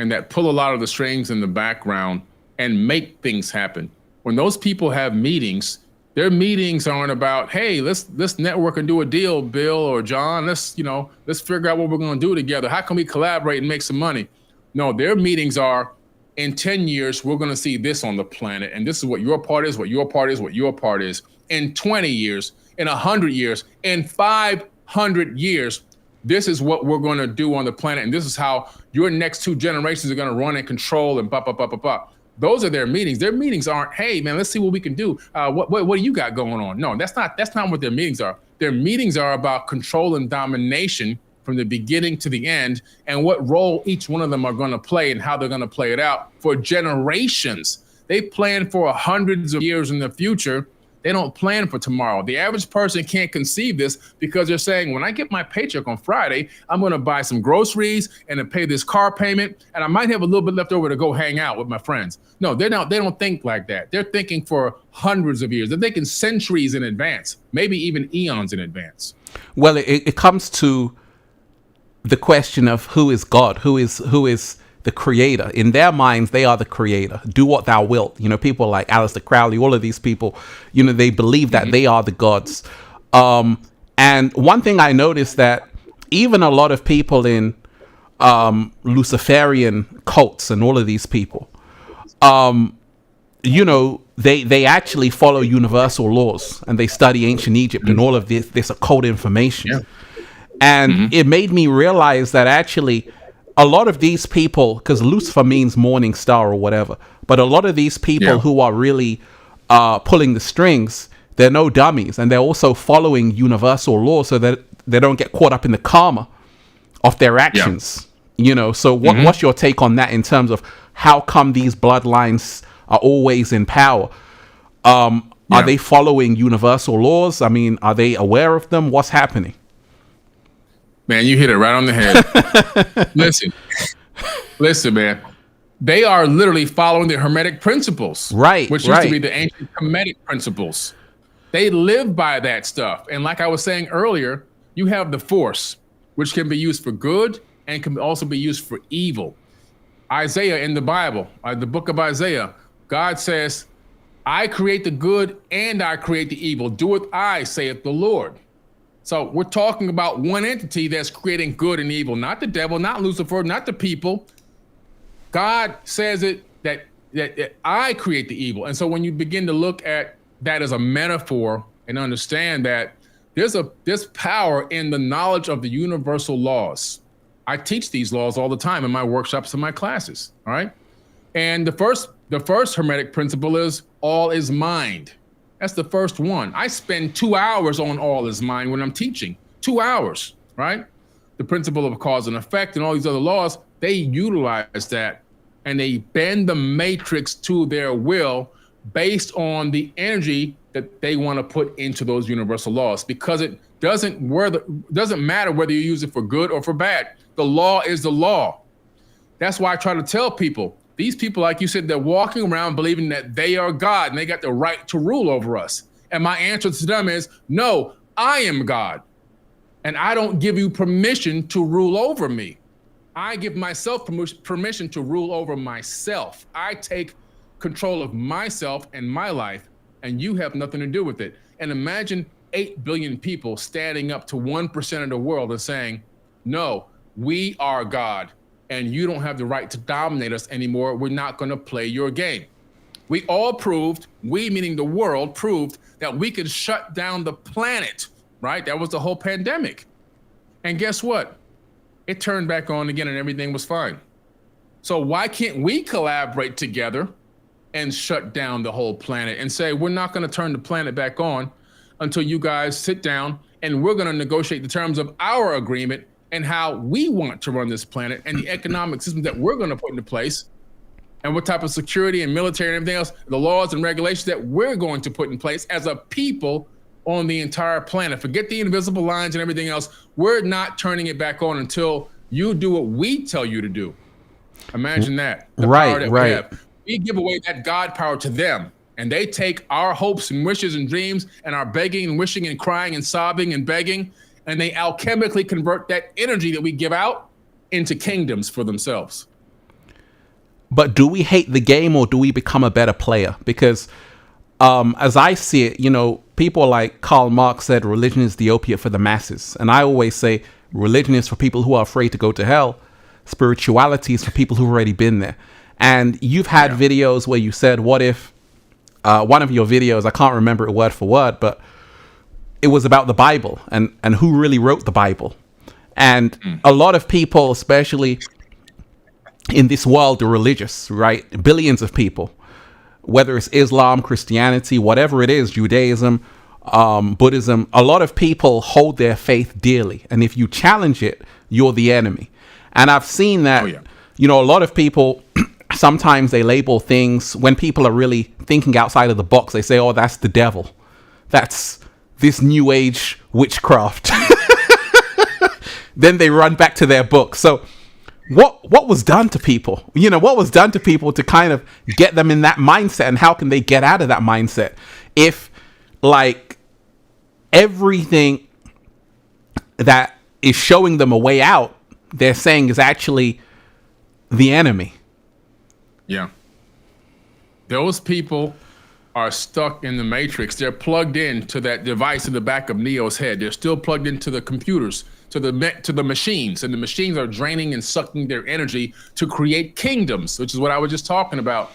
and that pull a lot of the strings in the background and make things happen. When those people have meetings, their meetings aren't about, hey, let's network and do a deal, Bill or John. Let's figure out what we're going to do together. How can we collaborate and make some money? No, their meetings are, in 10 years, we're going to see this on the planet. And this is what your part is, what your part is, what your part is. In 20 years, in 100 years, in 500 years, this is what we're going to do on the planet. And this is how your next 2 generations are going to run and control and blah, blah, blah, blah, blah. Those are their meetings. Their meetings aren't, hey, man, let's see what we can do. What do you got going on? No, that's not what their meetings are. Their meetings are about control and domination from the beginning to the end, and what role each one of them are going to play and how they're going to play it out for generations. They plan for hundreds of years in the future. They don't plan for tomorrow. The average person can't conceive this because they're saying, when I get my paycheck on Friday, I'm going to buy some groceries and to pay this car payment, and I might have a little bit left over to go hang out with my friends. No, they don't think like that. They're thinking for hundreds of years. They're thinking centuries in advance, maybe even eons in advance. Well, it comes to the question of who is God, who is the creator. In their minds, they are the creator. Do what thou wilt. People like Aleister Crowley, all of these people, they believe that they are the gods. And one thing I noticed, that even a lot of people in Luciferian cults and all of these people, they actually follow universal laws, and they study ancient Egypt and all of this occult information. Yeah. And it made me realize that actually a lot of these people, because Lucifer means morning star or whatever, but a lot of these people who are really pulling the strings, they're no dummies, and they're also following universal law so that they don't get caught up in the karma of their actions. So what's your take on that in terms of how come these bloodlines are always in power? Are they following universal laws? I mean, are they aware of them? What's happening? Man, you hit it right on the head. Listen, man. They are literally following the Hermetic principles, Right, which used to be the ancient Kemetic principles. They live by that stuff. And like I was saying earlier, you have the force, which can be used for good and can also be used for evil. Isaiah in the Bible, the book of Isaiah, God says, I create the good and I create the evil. Do it I, saith the Lord. So we're talking about one entity that's creating good and evil, not the devil, not Lucifer, not the people. God says it that I create the evil. And so when you begin to look at that as a metaphor and understand that there's power in the knowledge of the universal laws. I teach these laws all the time in my workshops and my classes, all right? And the first Hermetic principle is all is mind. That's the first one. I spend 2 hours on all is mind when I'm teaching. 2 hours, right? The principle of cause and effect and all these other laws, they utilize that and they bend the matrix to their will based on the energy that they want to put into those universal laws, because it doesn't matter whether you use it for good or for bad. The law is the law. That's why I try to tell people, these people, like you said, they're walking around believing that they are God and they got the right to rule over us. And my answer to them is, no, I am God. And I don't give you permission to rule over me. I give myself permission to rule over myself. I take control of myself and my life, and you have nothing to do with it. And imagine 8 billion people standing up to 1% of the world and saying, no, we are God, and you don't have the right to dominate us anymore. We're not going to play your game. We all proved, we meaning the world, proved that we could shut down the planet, right? That was the whole pandemic. And guess what? It turned back on again and everything was fine. So why can't we collaborate together and shut down the whole planet and say, we're not going to turn the planet back on until you guys sit down and we're going to negotiate the terms of our agreement and how we want to run this planet and the economic system that we're going to put into place and what type of security and military and everything else, the laws and regulations that we're going to put in place as a people on the entire planet. Forget the invisible lines and everything else. We're not turning it back on until you do what we tell you to do. Imagine that. The power that we have. We give away that God power to them, and they take our hopes and wishes and dreams and our begging and wishing and crying and sobbing and begging, and they alchemically convert that energy that we give out into kingdoms for themselves. But do we hate the game or do we become a better player? Because as I see it, people like Karl Marx said religion is the opiate for the masses. And I always say religion is for people who are afraid to go to hell. Spirituality is for people who've already been there. And you've had videos where you said, what if one of your videos, I can't remember it word for word, but it was about the Bible and who really wrote the Bible. And a lot of people, especially in this world, are religious, right? Billions of people, whether it's Islam, Christianity, whatever it is, Judaism, Buddhism, a lot of people hold their faith dearly. And if you challenge it, you're the enemy. And I've seen that, a lot of people, sometimes they label things when people are really thinking outside of the box. They say, oh, that's the devil. That's this new age witchcraft. Then they run back to their book. So what was done to people? What was done to people to kind of get them in that mindset, and how can they get out of that mindset if everything that is showing them a way out, they're saying is actually the enemy? Yeah. Those people are stuck in the matrix. They're plugged in to that device in the back of Neo's head. They're still plugged into the computers, to the machines, and the machines are draining and sucking their energy to create kingdoms, which is what I was just talking about.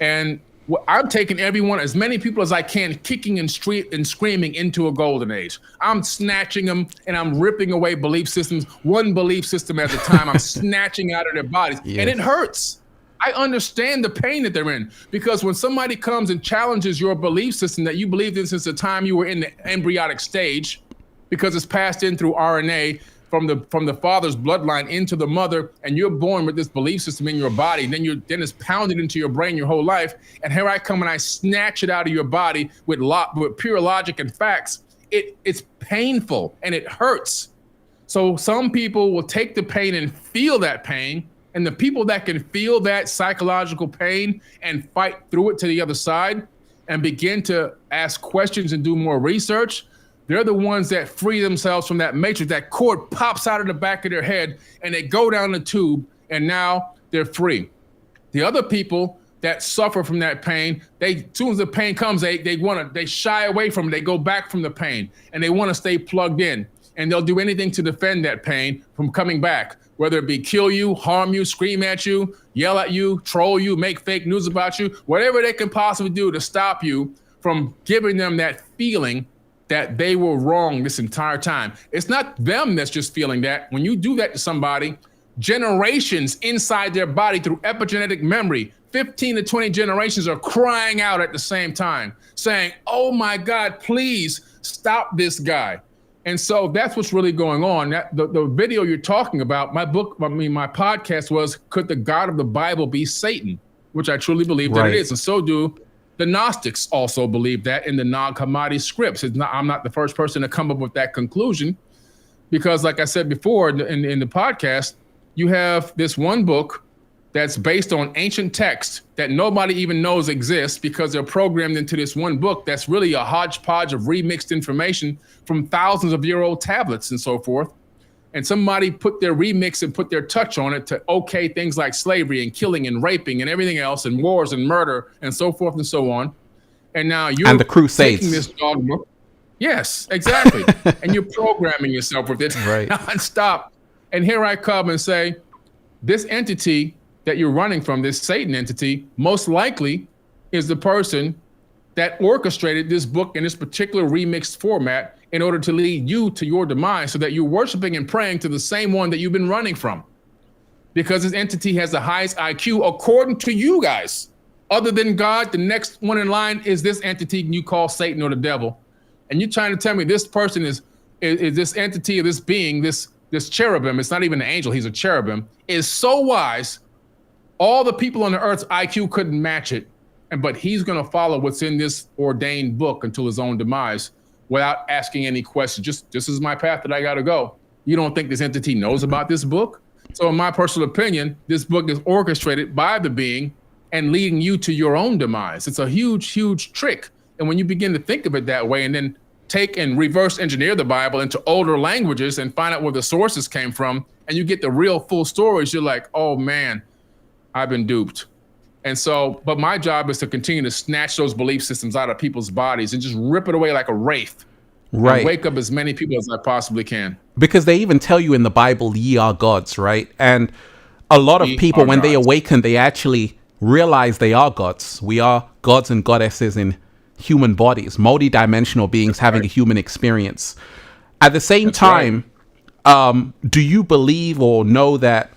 And I'm taking everyone, as many people as I can, kicking and screaming into a golden age. I'm snatching them and I'm ripping away belief systems, one belief system at a time. I'm snatching out of their bodies, and it hurts. I understand the pain that they're in, because when somebody comes and challenges your belief system that you believed in since the time you were in the embryonic stage, because it's passed in through RNA from the father's bloodline into the mother, and you're born with this belief system in your body, and then it's pounded into your brain your whole life, and here I come and I snatch it out of your body with pure logic and facts. It's painful and it hurts. So some people will take the pain and feel that pain. And the people that can feel that psychological pain and fight through it to the other side and begin to ask questions and do more research, they're the ones that free themselves from that matrix. That cord pops out of the back of their head and they go down the tube and now they're free. The other people that suffer from that pain, as soon as the pain comes, they shy away from it. They go back from the pain and they want to stay plugged in, and they'll do anything to defend that pain from coming back, whether it be kill you, harm you, scream at you, yell at you, troll you, make fake news about you, whatever they can possibly do to stop you from giving them that feeling that they were wrong this entire time. It's not them that's just feeling that. When you do that to somebody, generations inside their body through epigenetic memory, 15 to 20 generations are crying out at the same time, saying, oh my God, please stop this guy. And so that's what's really going on. The video you're talking about, my podcast was, could the God of the Bible be Satan? Which I truly believe that it is. And so do the Gnostics also believe that in the Nag Hammadi scripts. I'm not the first person to come up with that conclusion, because like I said before in the podcast, you have this one book that's based on ancient texts that nobody even knows exists because they're programmed into this one book that's really a hodgepodge of remixed information from thousands of year old tablets and so forth. And somebody put their remix and put their touch on it to okay things like slavery and killing and raping and everything else and wars and murder and so forth and so on. And now you're and the Crusades. Taking this dogma. Yes, exactly. And you're programming yourself with it nonstop. And here I come and say, this entity that you're running from, this Satan entity, most likely is the person that orchestrated this book in this particular remixed format in order to lead you to your demise, so that you're worshiping and praying to the same one that you've been running from. Because this entity has the highest IQ according to you guys. Other than God, the next one in line is this entity you call Satan or the devil. And you're trying to tell me this person is this entity or this being, this cherubim, it's not even an angel, he's a cherubim, is so wise, all the people on the earth's IQ couldn't match it. But he's going to follow what's in this ordained book until his own demise without asking any questions. Just, this is my path that I got to go. You don't think this entity knows about this book? So in my personal opinion, this book is orchestrated by the being and leading you to your own demise. It's a huge, huge trick. And when you begin to think of it that way and then take and reverse engineer the Bible into older languages and find out where the sources came from, and you get the real full stories, you're like, oh man, I've been duped. And so, but my job is to continue to snatch those belief systems out of people's bodies and just rip it away like a wraith. Right. And wake up as many people as I possibly can. Because they even tell you in the Bible, ye are gods, right? And a lot of people, when they awaken, they actually realize they are gods. We are gods and goddesses in human bodies, multidimensional beings having a human experience. At the same time, do you believe or know that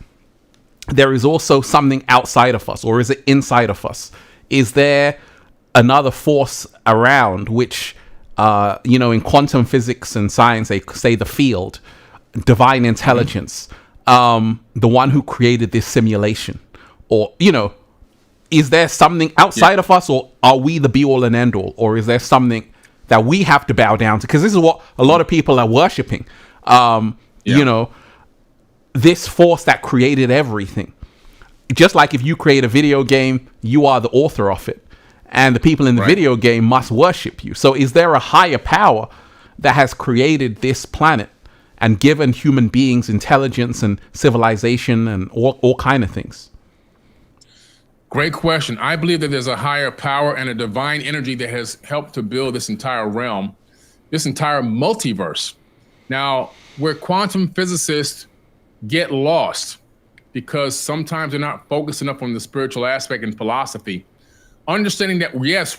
there is also something outside of us, or is it inside of us? Is there another force around which, in quantum physics and science, they say the field, divine intelligence, the one who created this simulation? Or, is there something outside of us, or are we the be all and end all? Or is there something that we have to bow down to? Because this is what a lot of people are worshiping. This force that created everything. Just like if you create a video game, you are the author of it, and the people in the video game must worship you. So is there a higher power that has created this planet and given human beings intelligence and civilization and all kind of things? Great question. I believe that there's a higher power and a divine energy that has helped to build this entire realm, this entire multiverse. Now, where quantum physicists get lost because sometimes they're not focused enough on the spiritual aspect and philosophy, understanding that, yes,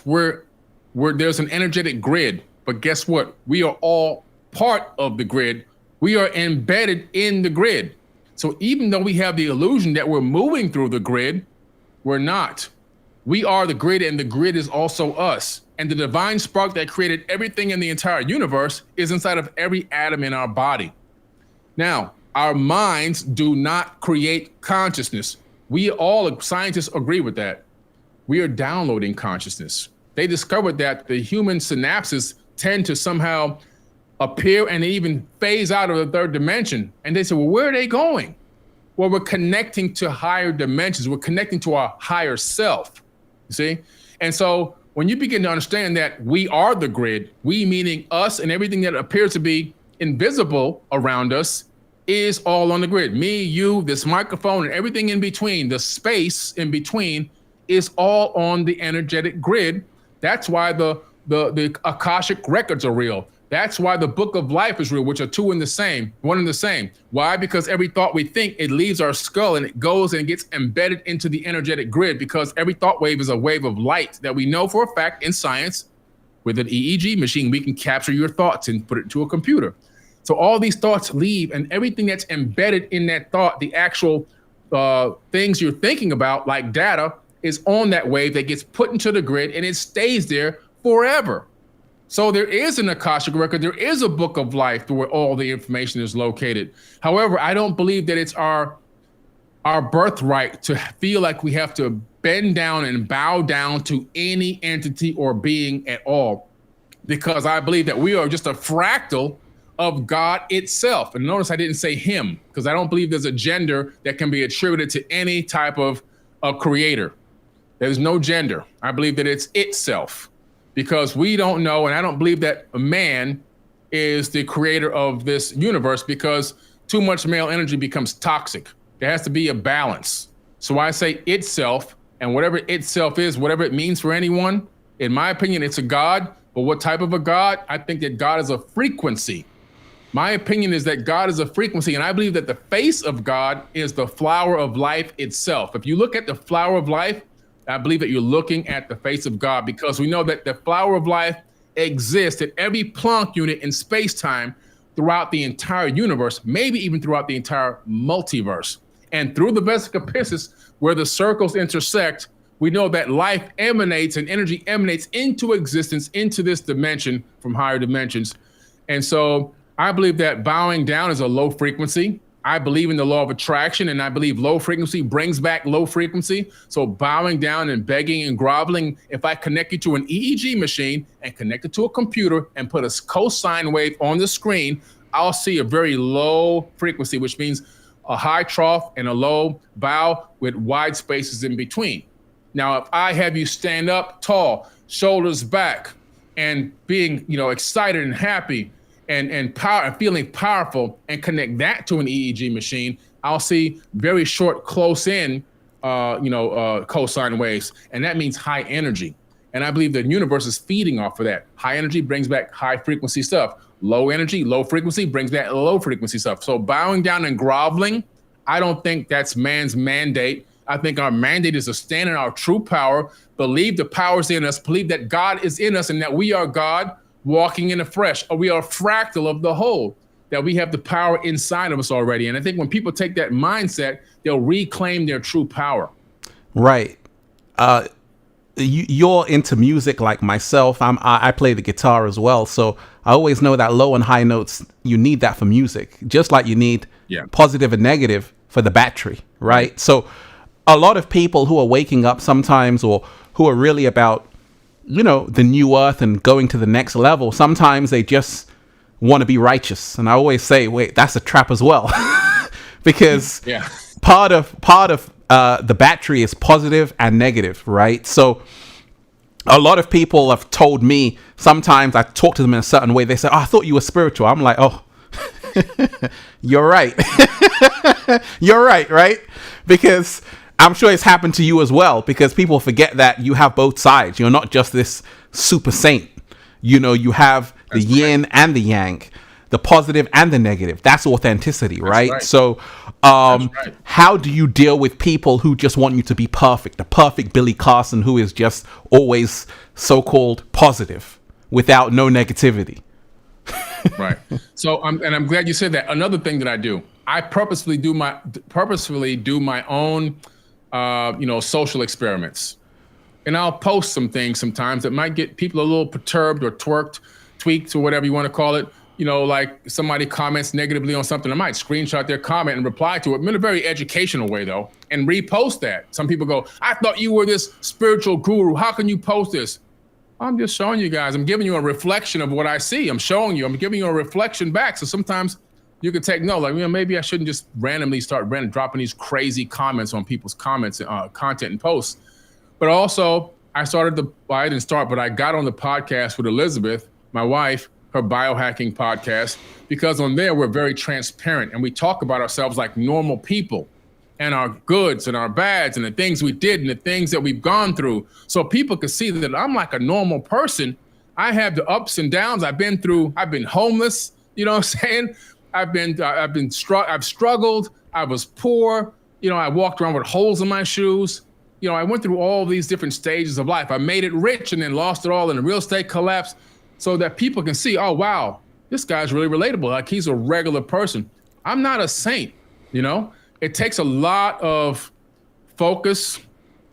there's an energetic grid, but guess what? We are all part of the grid. We are embedded in the grid. So even though we have the illusion that we're moving through the grid, we're not. We are the grid, and the grid is also us. And the divine spark that created everything in the entire universe is inside of every atom in our body. Now, our minds do not create consciousness. We all, scientists agree with that. We are downloading consciousness. They discovered that the human synapses tend to somehow appear and even phase out of the third dimension. And they say, well, where are they going? Well, we're connecting to higher dimensions. We're connecting to our higher self, you see? And so when you begin to understand that we are the grid, we meaning us and everything that appears to be invisible around us is all on the grid. Me, you, this microphone, and everything in between, the space in between is all on the energetic grid. That's why the Akashic records are real. That's why the book of life is real, which are two in the same, one and the same. Why? Because every thought we think, it leaves our skull and it goes and gets embedded into the energetic grid, because every thought wave is a wave of light that we know for a fact in science. With an EEG machine, we can capture your thoughts and put it to a computer. So all these thoughts leave, and everything that's embedded in that thought, the actual things you're thinking about, like data, is on that wave that gets put into the grid, and it stays there forever. So there is an Akashic record. There is a book of life where all the information is located. However, I don't believe that it's our birthright to feel like we have to bend down and bow down to any entity or being at all, because I believe that we are just a fractal of God itself. And notice I didn't say him, because I don't believe there's a gender that can be attributed to any type of creator. There's no gender. I believe that it's itself, because we don't know, and I don't believe that a man is the creator of this universe, because too much male energy becomes toxic. There has to be a balance. So I say itself, and whatever itself is, whatever it means for anyone, in my opinion, it's a God. But what type of a God? I think that God is a frequency. My opinion is that God is a frequency, and I believe that the face of God is the flower of life itself. If you look at the flower of life, I believe that you're looking at the face of God, because we know that the flower of life exists at every Planck unit in space-time throughout the entire universe, maybe even throughout the entire multiverse. And through the vesica piscis, where the circles intersect, we know that life emanates and energy emanates into existence, into this dimension from higher dimensions. And so I believe that bowing down is a low frequency. I believe in the law of attraction, and I believe low frequency brings back low frequency. So bowing down and begging and groveling, if I connect you to an EEG machine and connect it to a computer and put a cosine wave on the screen, I'll see a very low frequency, which means a high trough and a low bow with wide spaces in between. Now, if I have you stand up tall, shoulders back, and being, excited and happy, and power and feeling powerful, and connect that to an EEG machine, I'll see very short, close in, cosine waves, and that means high energy. And I believe the universe is feeding off of that. High energy brings back high frequency stuff. Low energy, low frequency brings back low frequency stuff. So bowing down and groveling, I don't think that's man's mandate. I think our mandate is to stand in our true power, believe the power's in us, believe that God is in us, and that we are God walking in the flesh, or we are a fractal of the whole, that we have the power inside of us already. And I think when people take that mindset, they'll reclaim their true power. Right. You're into music like myself. I play the guitar as well. So I always know that low and high notes, you need that for music, just like you need positive and negative for the battery. Right. So a lot of people who are waking up sometimes, or who are really about, the new earth and going to the next level, sometimes they just want to be righteous. And I always say, wait, that's a trap as well. Because part of the battery is positive and negative, right? So a lot of people have told me, sometimes I talk to them in a certain way, they say, oh, I thought you were spiritual. I'm like, oh, you're right. You're right? Because I'm sure it's happened to you as well, because people forget that you have both sides. You're not just this super saint. You have the yin and the yang, the positive and the negative. That's authenticity, right? So how do you deal with people who just want you to be perfect, the perfect Billy Carson, who is just always so-called positive without no negativity? Right. So I'm glad you said that. Another thing that I do, I purposefully do my own social experiments. And I'll post some things sometimes that might get people a little perturbed or tweaked or whatever you want to call it. Like somebody comments negatively on something, I might screenshot their comment and reply to it in a very educational way, though, and repost that. Some people go, I thought you were this spiritual guru. How can you post this? I'm just showing you guys. I'm giving you a reflection of what I see. I'm showing you. I'm giving you a reflection back. So sometimes you can take note, like, maybe I shouldn't just randomly start dropping these crazy comments on people's comments, content and posts. But also, I didn't start, but I got on the podcast with Elizabeth, my wife, her biohacking podcast, because on there we're very transparent and we talk about ourselves like normal people and our goods and our bads and the things we did and the things that we've gone through. So people can see that I'm like a normal person. I have the ups and downs I've been through. I've been homeless, you know what I'm saying? I've struggled. I was poor. You know, I walked around with holes in my shoes. You know, I went through all these different stages of life. I made it rich and then lost it all in the real estate collapse, so that people can see, oh, wow, this guy's really relatable. Like, he's a regular person. I'm not a saint, you know? It takes a lot of focus.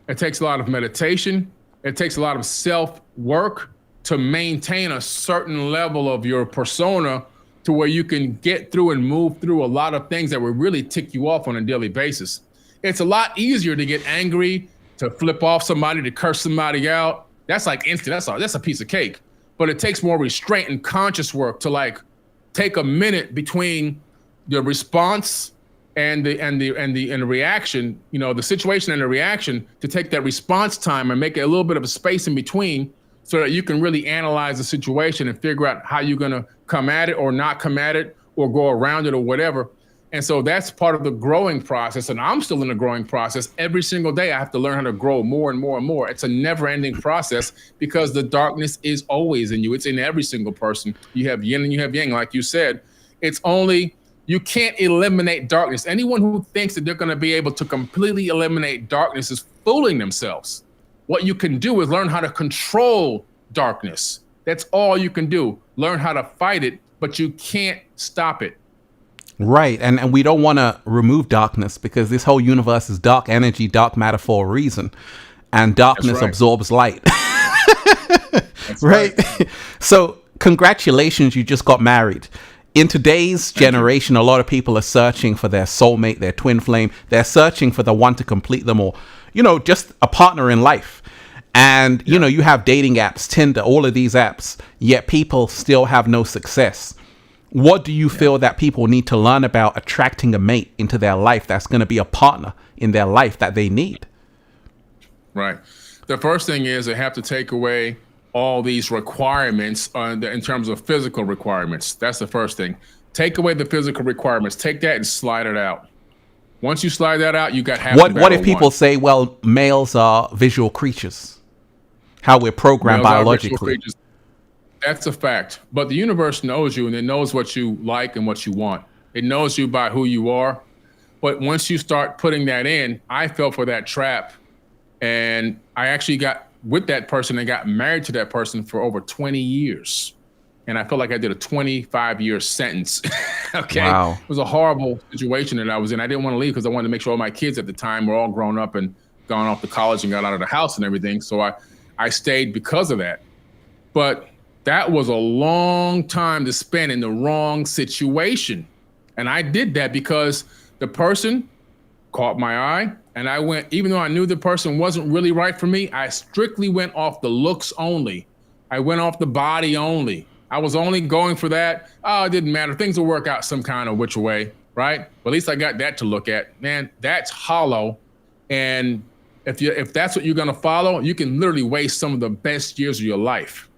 It takes a lot of meditation. It takes a lot of self-work to maintain a certain level of your persona to where you can get through and move through a lot of things that will really tick you off on a daily basis. It's a lot easier to get angry, to flip off somebody, to curse somebody out. That's like instant. That's a piece of cake. But it takes more restraint and conscious work to, like, take a minute between the response and the reaction, you know, the situation and the reaction, to take that response time and make a little bit of a space in between, so that you can really analyze the situation and figure out how you're going to come at it or not come at it or go around it or whatever. And so that's part of the growing process. And I'm still in the growing process. Every single day, I have to learn how to grow more and more and more. It's a never ending process, because the darkness is always in you. It's in every single person. You have yin and you have yang, like you said. You can't eliminate darkness. Anyone who thinks that they're going to be able to completely eliminate darkness is fooling themselves. What you can do is learn how to control darkness. That's all you can do. Learn how to fight it, but you can't stop it. Right. And we don't want to remove darkness, because this whole universe is dark energy, dark matter for a reason. And darkness absorbs light. Right. So congratulations, you just got married. In today's generation, a lot of people are searching for their soulmate, their twin flame. They're searching for the one to complete them, or, you know, just a partner in life. And, you know, you have dating apps, Tinder, all of these apps, yet people still have no success. What do you feel that people need to learn about attracting a mate into their life that's going to be a partner in their life that they need? Right. The first thing is they have to take away all these requirements in terms of physical requirements. That's the first thing. Take away the physical requirements. Take that and slide it out. Once you slide that out, you got half the battle What if people won. say, well, males are visual creatures? How we're programmed biologically. That's a fact. But the universe knows you, and it knows what you like and what you want. It knows you by who you are. But once you start putting that in, I fell for that trap. And I actually got with that person and got married to that person for over 20 years. And I felt like I did a 25-year sentence. Okay. Wow. It was a horrible situation that I was in. I didn't want to leave because I wanted to make sure all my kids at the time were all grown up and gone off to college and got out of the house and everything. So I stayed because of that. But that was a long time to spend in the wrong situation. And I did that because the person caught my eye, and I went, even though I knew the person wasn't really right for me, I strictly went off the looks only. I went off the body only. I was only going for that. Oh, it didn't matter. Things will work out some kind of which way, right? But at least I got that to look at. Man, that's hollow. And if that's what you're gonna follow, you can literally waste some of the best years of your life.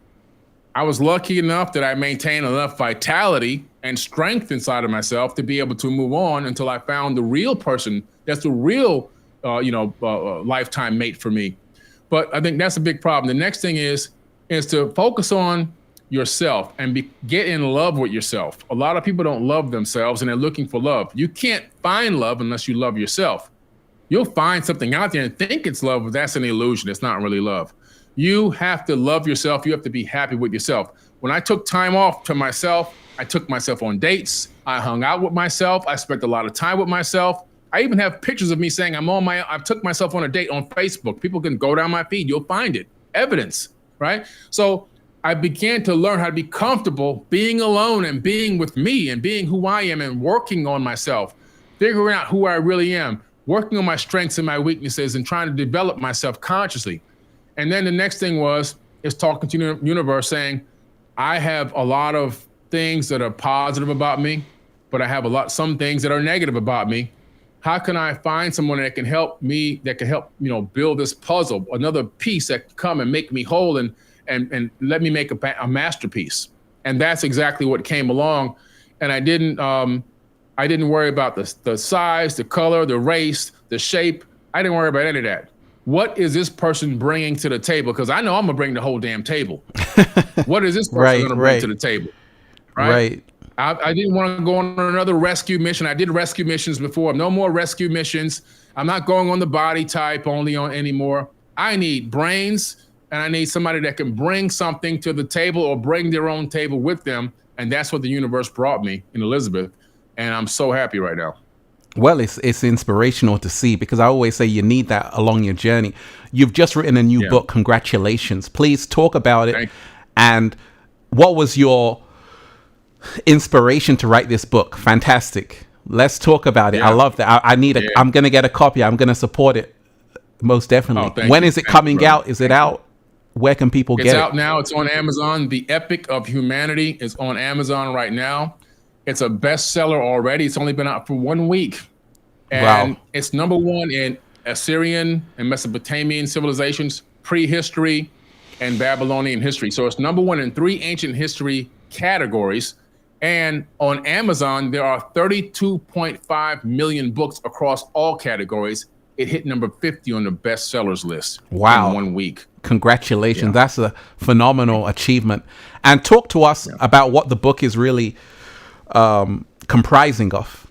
I was lucky enough that I maintained enough vitality and strength inside of myself to be able to move on until I found the real person. That's the real, lifetime mate for me. But I think that's a big problem. The next thing is to focus on yourself and get in love with yourself. A lot of people don't love themselves and they're looking for love. You can't find love unless you love yourself. You'll find something out there and think it's love, but that's an illusion. It's not really love. You have to love yourself. You have to be happy with yourself. When I took time off to myself, I took myself on dates. I hung out with myself. I spent a lot of time with myself. I even have pictures of me saying I took myself on a date on Facebook. People can go down my feed. You'll find it. Evidence, right? So I began to learn how to be comfortable being alone and being with me and being who I am and working on myself, figuring out who I really am, working on my strengths and my weaknesses and trying to develop myself consciously. And then the next thing was is talking to the universe saying, I have a lot of things that are positive about me, but I have some things that are negative about me. How can I find someone that can help me, that can help, build this puzzle, another piece that can come and make me whole and let me make a masterpiece. And that's exactly what came along. And I didn't worry about the size, the color, the race, the shape. I didn't worry about any of that. What is this person bringing to the table? Because I know I'm gonna bring the whole damn table. What is this person gonna bring to the table? Right. I didn't want to go on another rescue mission. I did rescue missions before. No more rescue missions. I'm not going on the body type only on anymore. I need brains, and I need somebody that can bring something to the table or bring their own table with them. And that's what the universe brought me in Elizabeth. And I'm so happy right now. Well, it's inspirational to see, because I always say you need that along your journey. You've just written a new book. Congratulations. Please talk about it. And what was your inspiration to write this book? Fantastic. Let's talk about it. I love that. I need I'm going to get a copy. I'm going to support it. Most definitely. When is it coming out? Is it out? Where can people get it? It's out now. It's on Amazon. The Epic of Humanity is on Amazon right now. It's a bestseller already. It's only been out for 1 week. And it's #1 in Assyrian and Mesopotamian civilizations, prehistory, and Babylonian history. So it's #1 in 3 ancient history categories. And on Amazon, there are 32.5 million books across all categories. It hit number 50 on the bestsellers list in 1 week. Congratulations. Yeah. That's a phenomenal achievement. And talk to us about what the book is really comprising of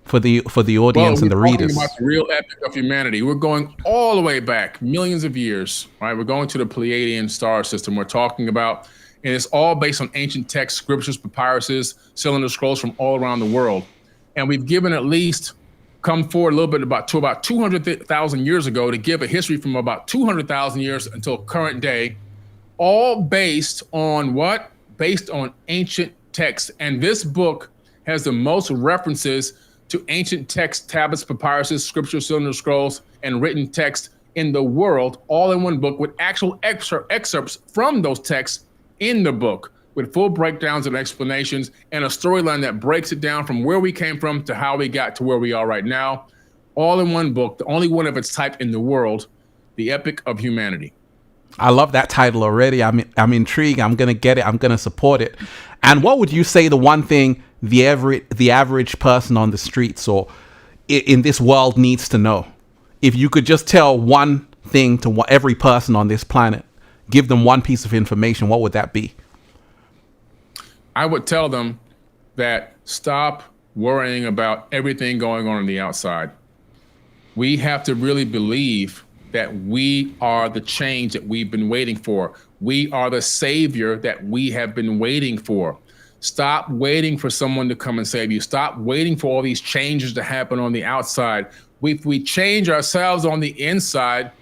for the audience and the readers. We're talking about the real epic of humanity. We're going all the way back, millions of years, right? We're going to the Pleiadian star system. We're talking about, and it's all based on ancient texts, scriptures, papyruses, cylinder scrolls from all around the world. And we've given come forward a little bit about 200,000 years ago to give a history from about 200,000 years until current day, all based on what? Based on ancient texts. And this book has the most references to ancient texts, tablets, papyruses, scripture, cylinder scrolls, and written text in the world, all in one book with actual excerpts from those texts in the book, with full breakdowns and explanations, and a storyline that breaks it down from where we came from to how we got to where we are right now. All in one book, the only one of its type in the world, The Epic of Humanity. I love that title already. I'm intrigued. I'm going to get it. I'm going to support it. And what would you say the one thing the average person on the streets or in this world needs to know? If you could just tell one thing to every person on this planet, give them one piece of information, what would that be? I would tell them that stop worrying about everything going on the outside. We have to really believe that we are the change that we've been waiting for. We are the savior that we have been waiting for. Stop waiting for someone to come and save you. Stop waiting for all these changes to happen on the outside. If we change ourselves on the inside,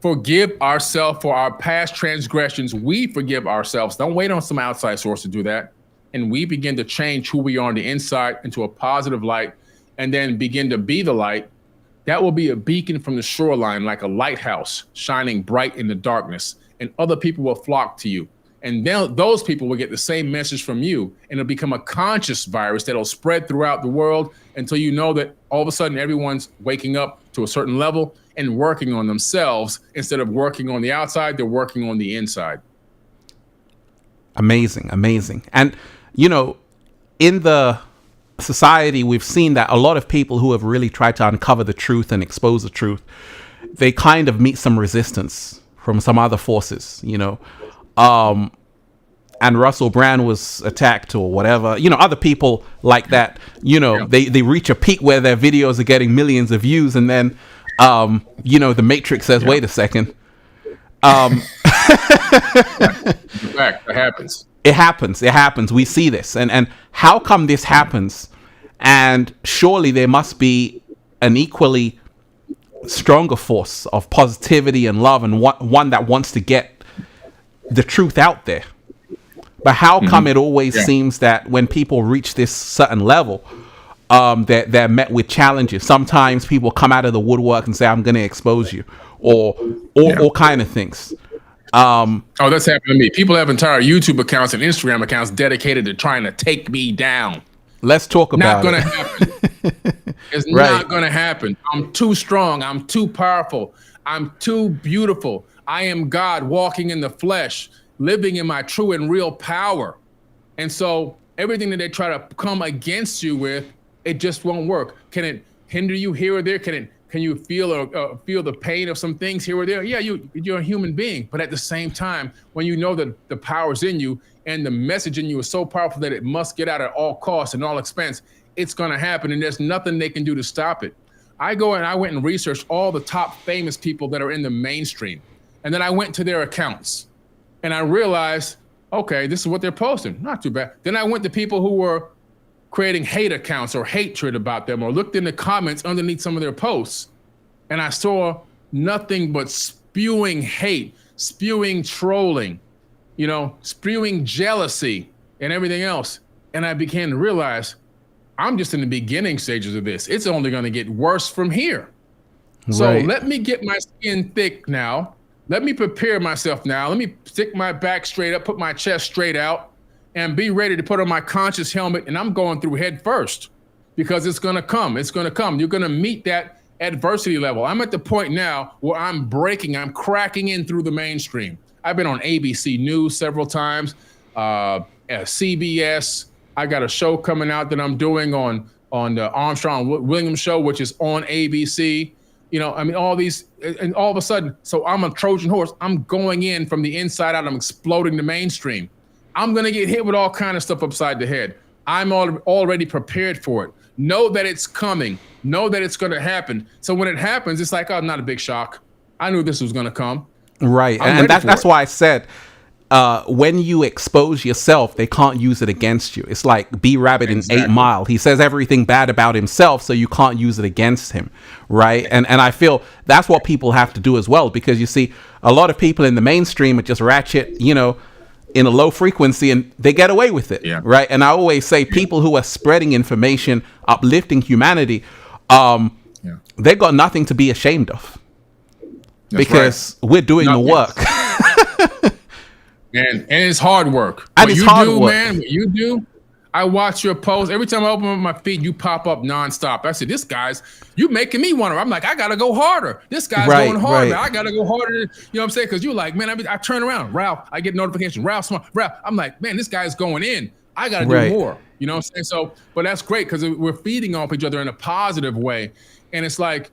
forgive ourselves for our past transgressions. We forgive ourselves. Don't wait on some outside source to do that. And we begin to change who we are on the inside into a positive light, and then begin to be the light. That will be a beacon from the shoreline, like a lighthouse shining bright in the darkness, and other people will flock to you. And then those people will get the same message from you, and it'll become a conscious virus that'll spread throughout the world until you know that all of a sudden everyone's waking up to a certain level and working on themselves. Instead of working on the outside, they're working on the inside. Amazing, amazing. And, in the society, we've seen that a lot of people who have really tried to uncover the truth and expose the truth, they kind of meet some resistance from some other forces, and Russell Brand was attacked or whatever, other people like that, they reach a peak where their videos are getting millions of views, and then, the Matrix says, wait a second. In fact, that happens. It happens. We see this. And how come this happens? And surely there must be an equally stronger force of positivity and love, and one that wants to get the truth out there. But how come it always seems that when people reach this certain level, they're met with challenges? Sometimes people come out of the woodwork and say, I'm going to expose you, or all kind of things. Oh, that's happened to me. People have entire YouTube accounts and Instagram accounts dedicated to trying to take me down. Let's talk Not about gonna it. happen. It's Right. not gonna happen. I'm too strong. I'm too powerful. I'm too beautiful. I am God walking in the flesh, living in my true and real power. And so everything that they try to come against you with, it just won't work. Can it hinder you here or there? Can you feel the pain of some things here or there? Yeah, you're a human being, but at the same time, when you know that the power's in you and the message in you is so powerful that it must get out at all costs and all expense, it's gonna happen, and there's nothing they can do to stop it. I went and researched all the top famous people that are in the mainstream, and then I went to their accounts, and I realized, okay, this is what they're posting. Not too bad. Then I went to people who were creating hate accounts or hatred about them, or looked in the comments underneath some of their posts, and I saw nothing but spewing hate, spewing trolling, spewing jealousy and everything else. And I began to realize I'm just in the beginning stages of this. It's only going to get worse from here. So let me get my skin thick now. Let me prepare myself now. Let me stick my back straight up, put my chest straight out, and be ready to put on my conscious helmet. And I'm going through head first, because it's going to come. It's going to come. You're going to meet that adversity level. I'm at the point now where I'm cracking in through the mainstream. I've been on ABC News several times, at CBS. I got a show coming out that I'm doing on the Armstrong Williams show, which is on ABC. All these, and all of a sudden, so I'm a Trojan horse. I'm going in from the inside out. I'm exploding the mainstream. I'm going to get hit with all kind of stuff upside the head. I'm already prepared for it. Know that it's coming. Know that it's going to happen. So when it happens, it's like, oh, not a big shock. I knew this was going to come. Right. And that's why I said, when you expose yourself, they can't use it against you. It's like B Rabbit in 8 Mile. He says everything bad about himself, so you can't use it against him. Right. And I feel that's what people have to do as well, because you see a lot of people in the mainstream are just ratchet, in a low frequency, and they get away with it. Yeah. Right. And I always say people who are spreading information, uplifting humanity, they got nothing to be ashamed of. That's because we're doing the work. And it's hard work. And it's hard work. Man, what you do, I watch your posts. Every time I open up my feed, you pop up nonstop. I said, you making me wonder. I'm like, I got to go harder. This guy's going harder. Right. I got to go harder. You know what I'm saying? Because you're like, man, I turn around. Ralph, I get notification. Ralph, I'm like, man, this guy's going in. I got to do more. You know what I'm saying? So, but that's great, because we're feeding off each other in a positive way. And it's like,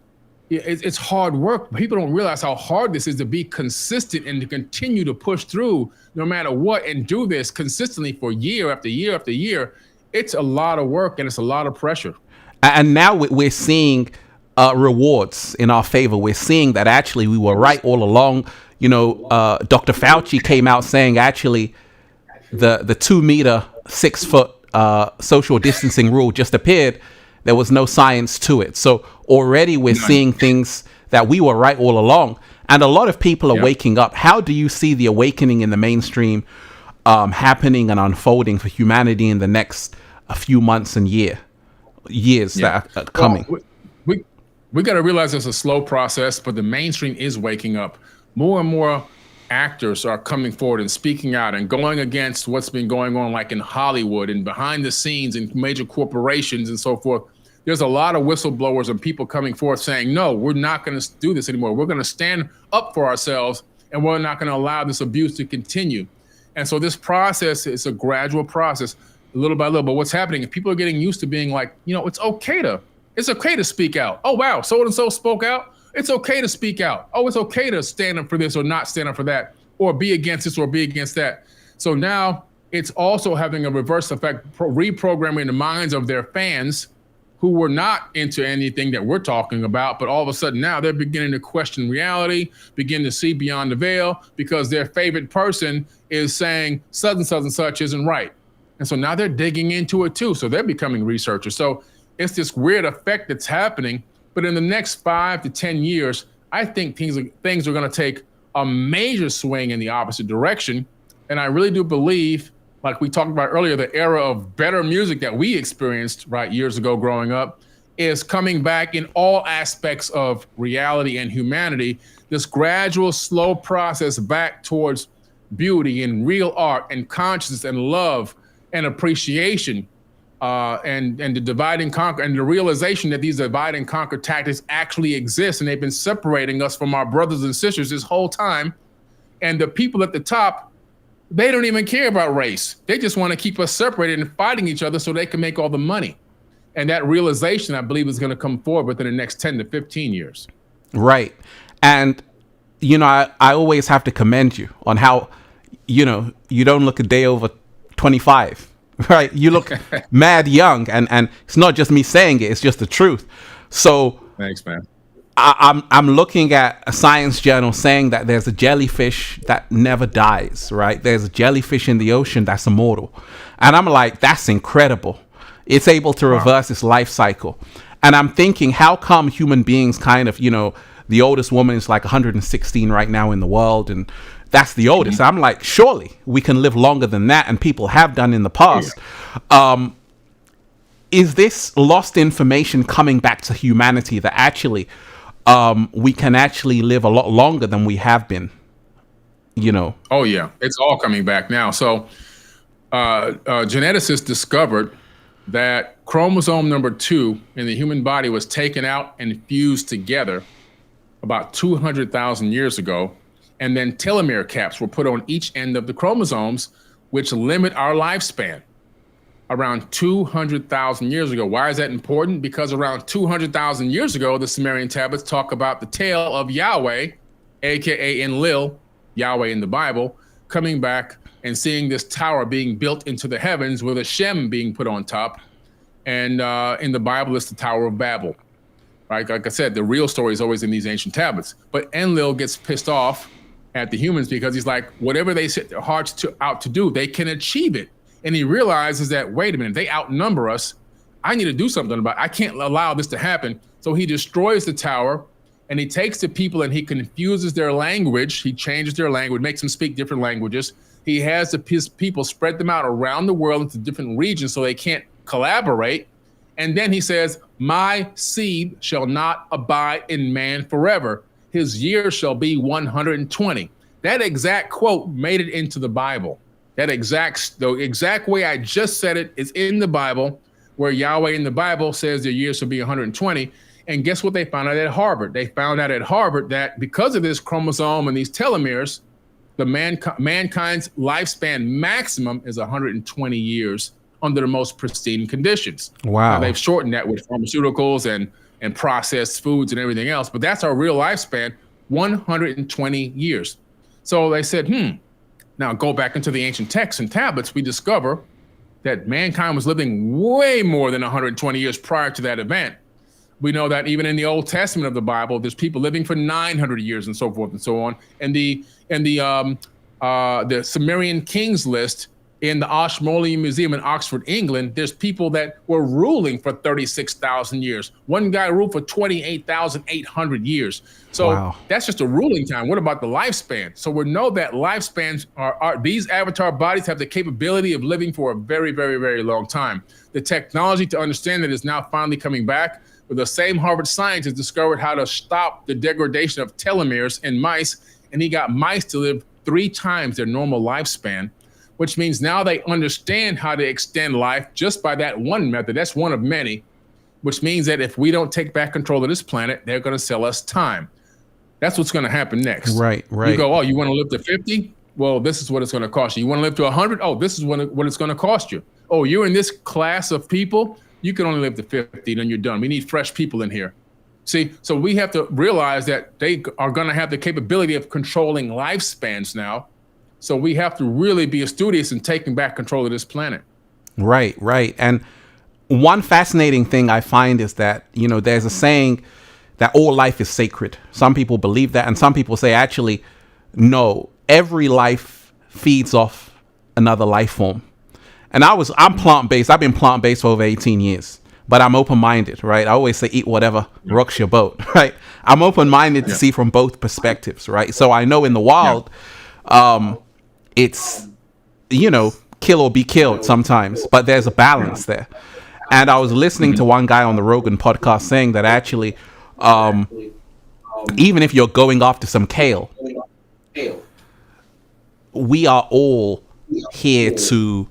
it's hard work. People don't realize how hard this is to be consistent and to continue to push through no matter what, and do this consistently for year after year after year. It's a lot of work, and it's a lot of pressure. And now we're seeing rewards in our favor. We're seeing that actually we were right all along. Dr. Fauci came out saying actually the 2 meter, 6 foot social distancing rule just appeared. There was no science to it. So already we're seeing things that we were right all along. And a lot of people are waking up. How do you see the awakening in the mainstream happening and unfolding for humanity in the next few months and years that are coming? Well, we got to realize it's a slow process, but the mainstream is waking up. More and more actors are coming forward and speaking out and going against what's been going on, like in Hollywood and behind the scenes in major corporations and so forth. There's a lot of whistleblowers and people coming forth saying, no, we're not going to do this anymore. We're going to stand up for ourselves, and we're not going to allow this abuse to continue. And so this process is a gradual process, little by little. But what's happening is people are getting used to being like, it's okay to speak out. Oh, wow, so-and-so spoke out. It's okay to speak out. Oh, it's okay to stand up for this or not stand up for that, or be against this or be against that. So now it's also having a reverse effect, reprogramming the minds of their fans who were not into anything that we're talking about, but all of a sudden now they're beginning to question reality, begin to see beyond the veil, because their favorite person is saying such and such and such isn't right. And so now they're digging into it too. So they're becoming researchers. So it's this weird effect that's happening. But in the next 5 to 10 years, I think things are going to take a major swing in the opposite direction. And I really do believe, like we talked about earlier, the era of better music that we experienced years ago growing up is coming back in all aspects of reality and humanity, this gradual, slow process back towards beauty and real art and consciousness and love and appreciation, and the divide and conquer, and the realization that these divide and conquer tactics actually exist, and they've been separating us from our brothers and sisters this whole time. And the people at the top, they don't even care about race. They just want to keep us separated and fighting each other so they can make all the money. And that realization, I believe, is going to come forward within the next 10 to 15 years. Right. And, I always have to commend you on how, you don't look a day over 25. Right, you look mad young, and it's not just me saying it; it's just the truth. So, thanks, man. I'm looking at a science journal saying that there's a jellyfish that never dies. Right, there's a jellyfish in the ocean that's immortal, and I'm like, that's incredible. It's able to reverse its life cycle, and I'm thinking, how come human beings kind of, the oldest woman is like 116 right now in the world, and that's the oldest. I'm like, surely we can live longer than that, and people have done in the past. Yeah. Is this lost information coming back to humanity that actually we can actually live a lot longer than we have been? Oh yeah, it's all coming back now. So geneticists discovered that chromosome number 2 in the human body was taken out and fused together about 200,000 years ago. And then telomere caps were put on each end of the chromosomes, which limit our lifespan. Around 200,000 years ago. Why is that important? Because around 200,000 years ago, the Sumerian tablets talk about the tale of Yahweh, aka Enlil, Yahweh in the Bible, coming back and seeing this tower being built into the heavens with a Shem being put on top. And in the Bible, it's the Tower of Babel. Right? Like I said, the real story is always in these ancient tablets. But Enlil gets pissed off at the humans because he's like, whatever they set their hearts out to do, they can achieve it. And he realizes that, wait a minute, they outnumber us. I need to do something about it. I can't allow this to happen. So he destroys the tower, and he takes the people and he confuses their language. He changes their language, makes them speak different languages. He has the people spread them out around the world into different regions so they can't collaborate. And then he says, my seed shall not abide in man forever. His years shall be 120. That exact quote made it into the Bible. The exact way I just said it is in the Bible, where Yahweh in the Bible says their years shall be 120. And guess what they found out at Harvard? They found out at Harvard that because of this chromosome and these telomeres, the mankind's lifespan maximum is 120 years under the most pristine conditions. Wow. Now, they've shortened that with pharmaceuticals and processed foods and everything else, but that's our real lifespan, 120 years. So they said, now go back into the ancient texts and tablets, we discover that mankind was living way more than 120 years prior to that event. We know that even in the Old Testament of the Bible, there's people living for 900 years and so forth and so on. And the Sumerian kings list in the Ashmolean Museum in Oxford, England, there's people that were ruling for 36,000 years. One guy ruled for 28,800 years. So wow. That's just a ruling time. What about the lifespan? So we know that lifespans are these avatar bodies have the capability of living for a very, very, very long time. The technology to understand it is now finally coming back. But the same Harvard scientist discovered how to stop the degradation of telomeres in mice, and he got mice to live 3 times their normal lifespan, which means now they understand how to extend life just by that one method. That's one of many, which means that if we don't take back control of this planet, they're going to sell us time. That's what's going to happen next. Right. You go, oh, you want to live to 50? Well, this is what it's going to cost you. You want to live to 100? Oh, this is what it's going to cost you. Oh, you're in this class of people? You can only live to 50, then you're done. We need fresh people in here. See, so we have to realize that they are going to have the capability of controlling lifespans now. So we have to really be studious in taking back control of this planet. Right. And one fascinating thing I find is that, there's a saying that all life is sacred. Some people believe that, and some people say, actually, no, every life feeds off another life form. And I'm plant-based. I've been plant-based for over 18 years, but I'm open-minded, right? I always say, eat whatever rocks your boat, right? I'm open-minded to see from both perspectives, right? So I know in the wild, it's, kill or be killed sometimes, but there's a balance there. And I was listening to one guy on the Rogan podcast saying that actually, even if you're going after some kale, we are all here to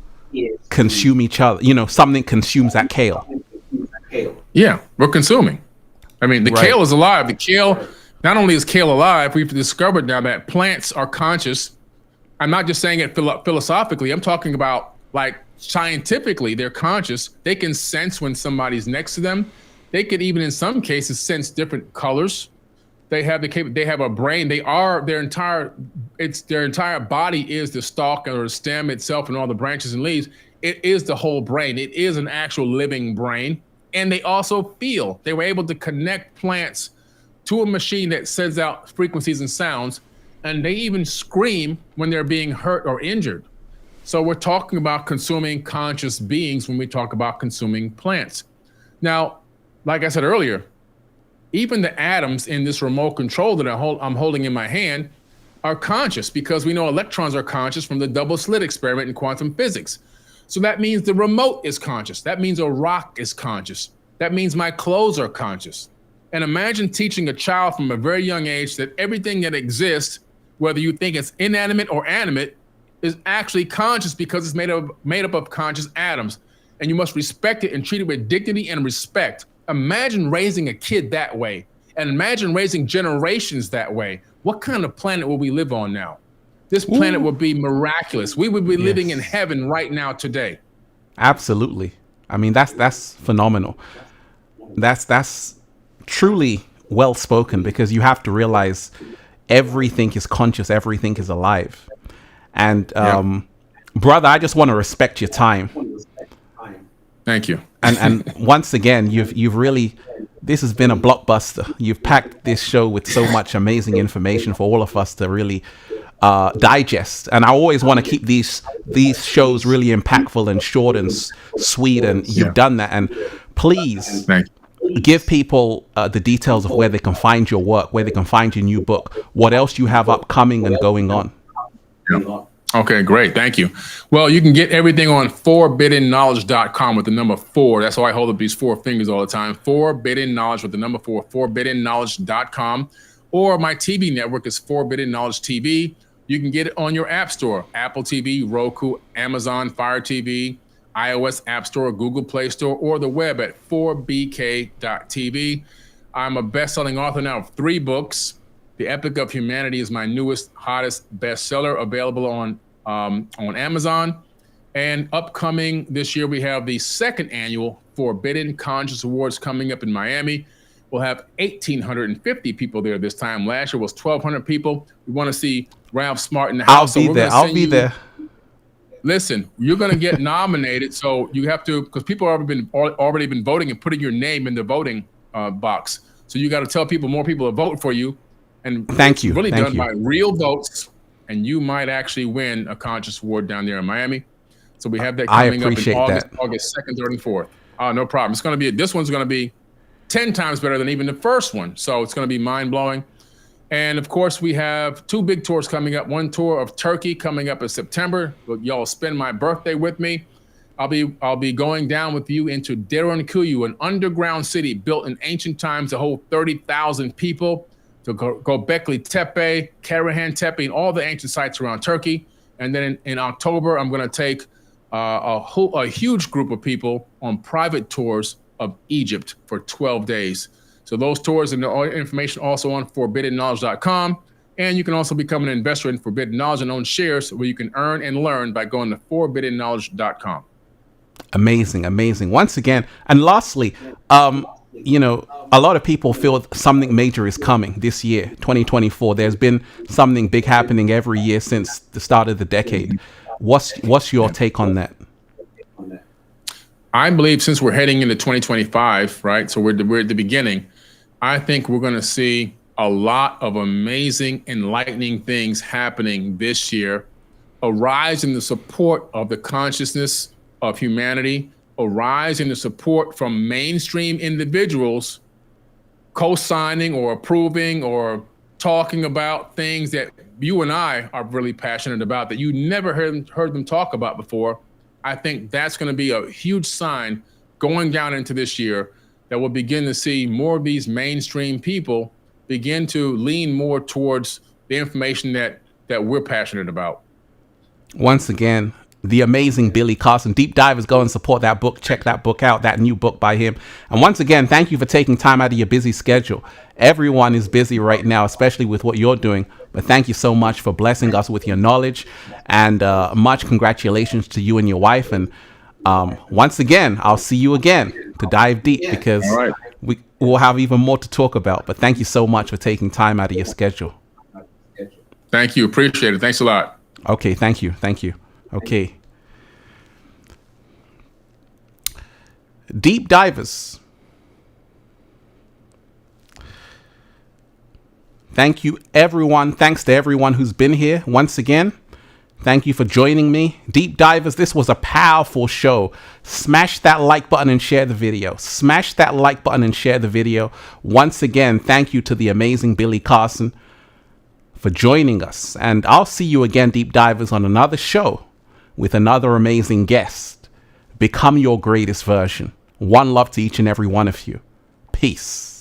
consume each other. Something consumes that kale. Yeah, we're consuming. I mean, the Right. kale is alive. The kale, not only is kale alive, we've discovered now that plants are conscious. I'm not just saying it philosophically. I'm talking about like scientifically, they're conscious. They can sense when somebody's next to them. They could even, in some cases, sense different colors. They have they have a brain. Their entire body is the stalk or the stem itself and all the branches and leaves. It is the whole brain. It is an actual living brain. And they also feel. They were able to connect plants to a machine that sends out frequencies and sounds, and they even scream when they're being hurt or injured. So we're talking about consuming conscious beings when we talk about consuming plants. Now, like I said earlier, even the atoms in this remote control that I'm holding in my hand are conscious, because we know electrons are conscious from the double slit experiment in quantum physics. So that means the remote is conscious. That means a rock is conscious. That means my clothes are conscious. And imagine teaching a child from a very young age that everything that exists, whether you think it's inanimate or animate, is actually conscious, because it's made up of conscious atoms. And you must respect it and treat it with dignity and respect. Imagine raising a kid that way, and imagine raising generations that way. What kind of planet will we live on now? This planet would be miraculous. We would be living in heaven right now today. Absolutely. I mean, that's phenomenal. That's truly well spoken, because you have to realize everything is conscious, everything is alive. And brother, I just want to respect your time. Thank you. And once again, you've really, this has been a blockbuster. You've packed this show with so much amazing information for all of us to really digest. And I always want to keep these shows really impactful and short and sweet, and you've done that. And please give people the details of where they can find your work, where they can find your new book, what else you have upcoming and going on. Yeah. Okay, great. Thank you. Well, you can get everything on forbiddenknowledge.com with the number 4. That's why I hold up these 4 fingers all the time. Forbidden Knowledge with the number 4, forbiddenknowledge.com. Or my TV network is Forbidden Knowledge TV. You can get it on your app store, Apple TV, Roku, Amazon Fire TV, iOS App Store, Google Play Store, or the web at 4bk.tv. I'm a best-selling author now of 3 books. The Epic of Humanity is my newest, hottest bestseller, available on Amazon. And upcoming this year, we have the 2nd annual Forbidden Conscious Awards coming up in Miami. We'll have 1,850 people there this time. Last year was 1,200 people. We want to see Ralph Smart in the house. I'll be there. Listen, you're going to get nominated, so you have to, because people have already been voting and putting your name in the voting box. So you got to tell people, more people to vote for you. And Thank you. Really Thank done you. by real votes, and you might actually win a Conscious Award down there in Miami. So we have that coming up in August 2nd, 3rd, and 4th. No problem. It's going to be, this one's going to be 10 times better than even the first one. So it's going to be mind blowing. And of course, we have 2 big tours coming up. One tour of Turkey coming up in September. Y'all spend my birthday with me. I'll be going down with you into Derinkuyu, an underground city built in ancient times to hold 30,000 people. To Göbekli Tepe, Karahan Tepe, and all the ancient sites around Turkey. And then in October, I'm going to take a huge group of people on private tours of Egypt for 12 days. So those tours and the information also on forbiddenknowledge.com. And you can also become an investor in Forbidden Knowledge and own shares, where you can earn and learn by going to forbiddenknowledge.com. Amazing, amazing. Once again, and lastly, a lot of people feel something major is coming this year, 2024. There's been something big happening every year since the start of the decade. What's your take on that? I believe since we're heading into 2025, right? So we're at the beginning. I think we're going to see a lot of amazing, enlightening things happening this year. A rise in the support of the consciousness of humanity, a rise in the support from mainstream individuals co-signing or approving or talking about things that you and I are really passionate about that you never heard them talk about before. I think that's going to be a huge sign going down into this year that we'll begin to see more of these mainstream people begin to lean more towards the information that we're passionate about. Once again, the amazing Billy Carson. Deep Divers, go and support that book. Check that book out, that new book by him. And once again, thank you for taking time out of your busy schedule. Everyone is busy right now, especially with what you're doing. But thank you so much for blessing us with your knowledge. And much congratulations to you and your wife. And once again, I'll see you again to dive deep, because we will have even more to talk about. But thank you so much for taking time out of your schedule. Thank you. Appreciate it. Thanks a lot. Okay. Thank you. Thank you. Okay. Deep Divers. Thank you, everyone. Thanks to everyone who's been here once again. Thank you for joining me. Deep Divers, this was a powerful show. Smash that like button and share the video. Smash that like button and share the video. Once again, thank you to the amazing Billy Carson for joining us. And I'll see you again, Deep Divers, on another show with another amazing guest. Become your greatest version. One love to each and every one of you. Peace.